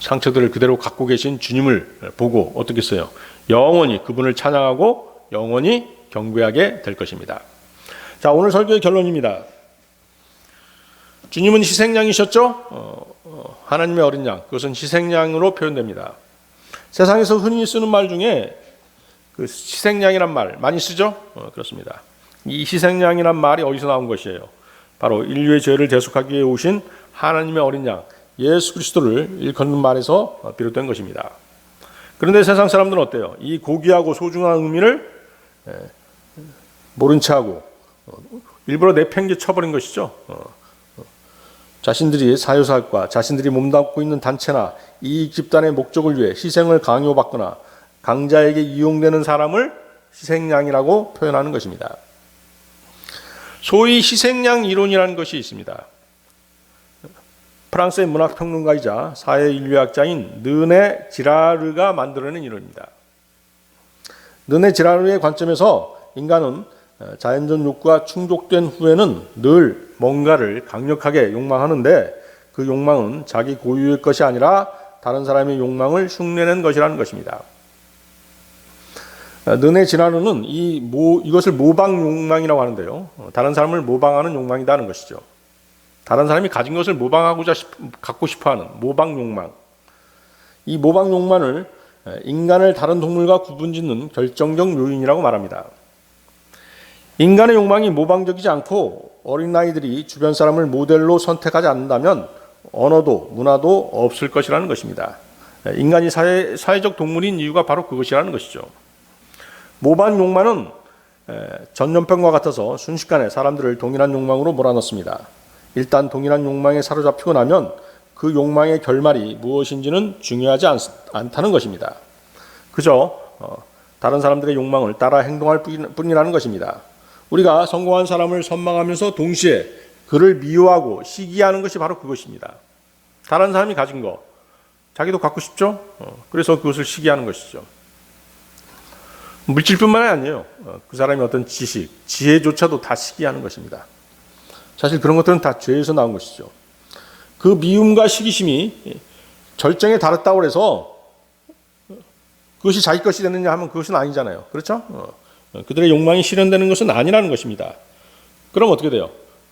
상처들을 그대로 갖고 계신 주님을 보고 어떻게 했어요? 영원히 그분을 찬양하고 영원히 경배하게 될 것입니다. 자, 오늘 설교의 결론입니다. 주님은 희생양이셨죠? 하나님의 어린 양, 그것은 희생양으로 표현됩니다. 세상에서 흔히 쓰는 말 중에 그 희생양이란 말 많이 쓰죠? 그렇습니다. 이 희생양이란 말이 어디서 나온 것이에요? 바로 인류의 죄를 대속하기 위해 오신 하나님의 어린 양 예수 그리스도를 일컫는 말에서 비롯된 것입니다. 그런데 세상 사람들은 어때요? 이 고귀하고 소중한 의미를 모른 채하고 일부러 내팽개 쳐버린 것이죠. 자신들이 사유사학과 자신들이 몸담고 있는 단체나 이익 집단의 목적을 위해 희생을 강요받거나 강자에게 이용되는 사람을 희생양이라고 표현하는 것입니다. 소위 희생양 이론이라는 것이 있습니다. 프랑스의 문학평론가이자 사회인류학자인 르네 지라르가 만들어낸 이론입니다. 르네 지라르의 관점에서 인간은 자연적 욕구가 충족된 후에는 늘 뭔가를 강력하게 욕망하는데 그 욕망은 자기 고유의 것이 아니라 다른 사람의 욕망을 흉내낸 것이라는 것입니다. 르네 지라르는 이것을 모방 욕망이라고 하는데요. 다른 사람을 모방하는 욕망이라는 것이죠. 다른 사람이 가진 것을 갖고 싶어하는 모방 욕망. 이 모방 욕망을 인간을 다른 동물과 구분짓는 결정적 요인이라고 말합니다. 인간의 욕망이 모방적이지 않고 어린아이들이 주변 사람을 모델로 선택하지 않는다면 언어도 문화도 없을 것이라는 것입니다. 인간이 사회적 동물인 이유가 바로 그것이라는 것이죠. 모방 욕망은 전염병과 같아서 순식간에 사람들을 동일한 욕망으로 몰아넣습니다. 일단 동일한 욕망에 사로잡히고 나면 그 욕망의 결말이 무엇인지는 중요하지 않다는 것입니다. 그저 다른 사람들의 욕망을 따라 행동할 뿐이라는 것입니다. 우리가 성공한 사람을 선망하면서 동시에 그를 미워하고 시기하는 것이 바로 그것입니다. 다른 사람이 가진 거 자기도 갖고 싶죠? 그래서 그것을 시기하는 것이죠. 물질뿐만 아니에요. 그 사람의 어떤 지식, 지혜조차도 다 시기하는 것입니다. 사실 그런 것들은 다 죄에서 나온 것이죠. 그 미움과 시기심이 절정에 달했다고 해서 그것이 자기 것이 되느냐 하면 그것은 아니잖아요. 그렇죠? 그들의 욕망이 실현되는 것은 아니라는 것입니다. 그럼 어떻게 돼요?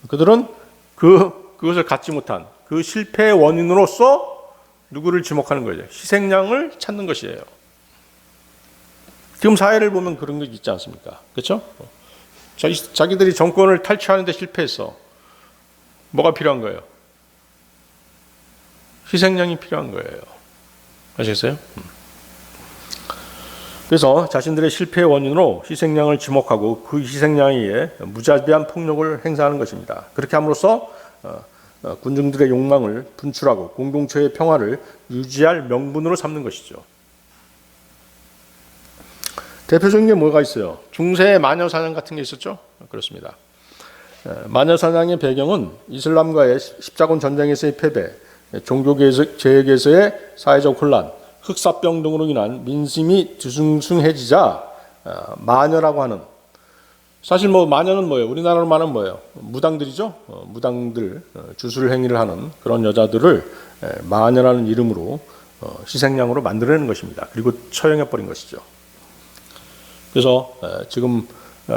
그들은 그것을 갖지 못한 그 실패의 원인으로서 누구를 지목하는 거죠? 희생양을 찾는 것이에요. 지금 사회를 보면 그런 게 있지 않습니까? 그렇죠? 자기들이 정권을 탈취하는 데 실패했어. 뭐가 필요한 거예요? 희생양이 필요한 거예요. 아시겠어요? 그래서 자신들의 실패의 원인으로 희생양을 지목하고 그 희생양에 의해 무자비한 폭력을 행사하는 것입니다. 그렇게 함으로써 군중들의 욕망을 분출하고 공동체의 평화를 유지할 명분으로 삼는 것이죠. 대표적인 게 뭐가 있어요? 중세의 마녀 사냥 같은 게 있었죠? 그렇습니다. 마녀 사냥의 배경은 이슬람과의 십자군 전쟁에서의 패배, 종교개혁에서의 사회적 혼란, 흑사병 등으로 인한 민심이 뒤숭숭해지자 마녀라고 하는, 사실 마녀는 뭐예요? 우리나라로 말하면 뭐예요? 무당들이죠. 무당들, 주술 행위를 하는 그런 여자들을 마녀라는 이름으로 희생양으로 만들어내는 것입니다. 그리고 처형해버린 것이죠. 그래서 지금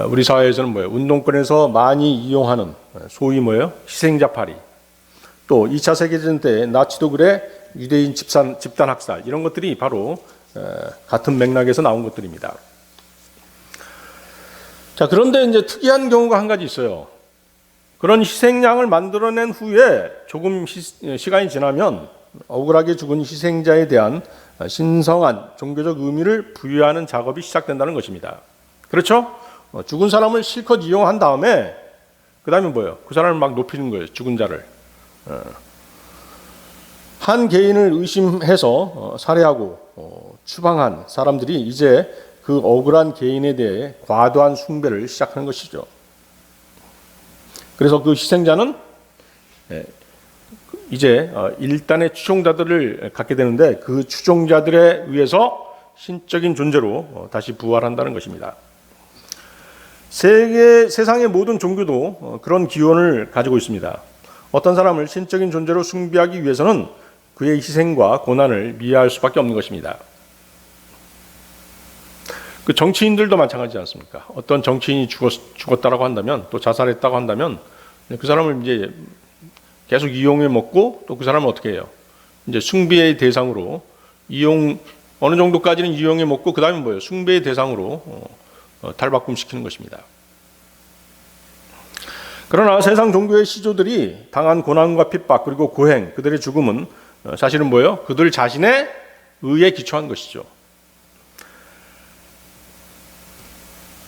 우리 사회에서는 뭐예요? 운동권에서 많이 이용하는 소위 뭐예요? 희생자파리. 또 2차 세계대전 때 나치도 그래, 유대인 집단 학살, 이런 것들이 바로 같은 맥락에서 나온 것들입니다. 자, 그런데 이제 특이한 경우가 한 가지 있어요. 그런 희생양을 만들어낸 후에 조금 시간이 지나면 억울하게 죽은 희생자에 대한 신성한 종교적 의미를 부여하는 작업이 시작된다는 것입니다. 그렇죠? 죽은 사람을 실컷 이용한 다음에 그 다음에 뭐예요? 그 사람을 막 높이는 거예요. 죽은 자를. 한 개인을 의심해서 살해하고 추방한 사람들이 이제 그 억울한 개인에 대해 과도한 숭배를 시작하는 것이죠. 그래서 그 희생자는 이제 일단의 추종자들을 갖게 되는데 그 추종자들에 의해서 신적인 존재로 다시 부활한다는 것입니다. 세상의 모든 종교도 그런 기원을 가지고 있습니다. 어떤 사람을 신적인 존재로 숭배하기 위해서는 그의 희생과 고난을 미화할 수밖에 없는 것입니다. 그 정치인들도 마찬가지지 않습니까? 어떤 정치인이 죽었다라고 한다면, 또 자살했다고 한다면 그 사람을 이제 계속 이용해 먹고, 또 그 사람을 어떻게 해요? 이제 숭배의 대상으로 어느 정도까지는 이용해 먹고, 그 다음에 뭐예요? 숭배의 대상으로 탈바꿈시키는 것입니다. 그러나 세상 종교의 시조들이 당한 고난과 핍박, 그리고 고행, 그들의 죽음은 사실은 뭐예요? 그들 자신의 의에 기초한 것이죠.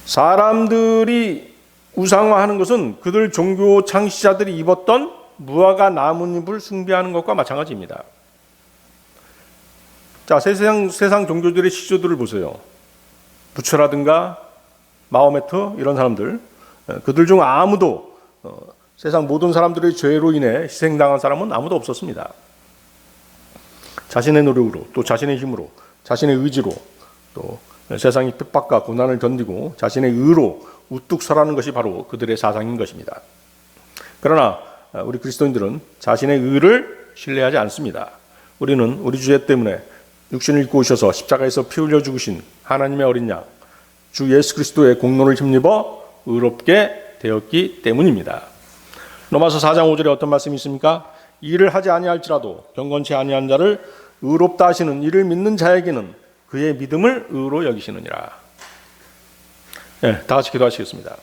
사람들이 우상화하는 것은 그들 종교 창시자들이 입었던 무화과 나뭇잎을 숭배하는 것과 마찬가지입니다. 자, 세상 종교들의 시조들을 보세요. 부처라든가 마호메트 이런 사람들, 그들 중 아무도 세상 모든 사람들의 죄로 인해 희생당한 사람은 아무도 없었습니다. 자신의 노력으로, 또 자신의 힘으로, 자신의 의지로, 또 세상의 핍박과 고난을 견디고 자신의 의로 우뚝 서라는 것이 바로 그들의 사상인 것입니다. 그러나 우리 그리스도인들은 자신의 의를 신뢰하지 않습니다. 우리는 우리 주 예 때문에 육신을 입고 오셔서 십자가에서 피 흘려 죽으신 하나님의 어린 양, 주 예수 그리스도의 공로를 힘입어 의롭게 되었기 때문입니다. 로마서 4장 5절에 어떤 말씀이 있습니까? 일을 하지 아니할지라도 경건치 아니한 자를 의롭다 하시는 이를 믿는 자에게는 그의 믿음을 의로 여기시느니라. 네, 다 같이 기도하시겠습니다.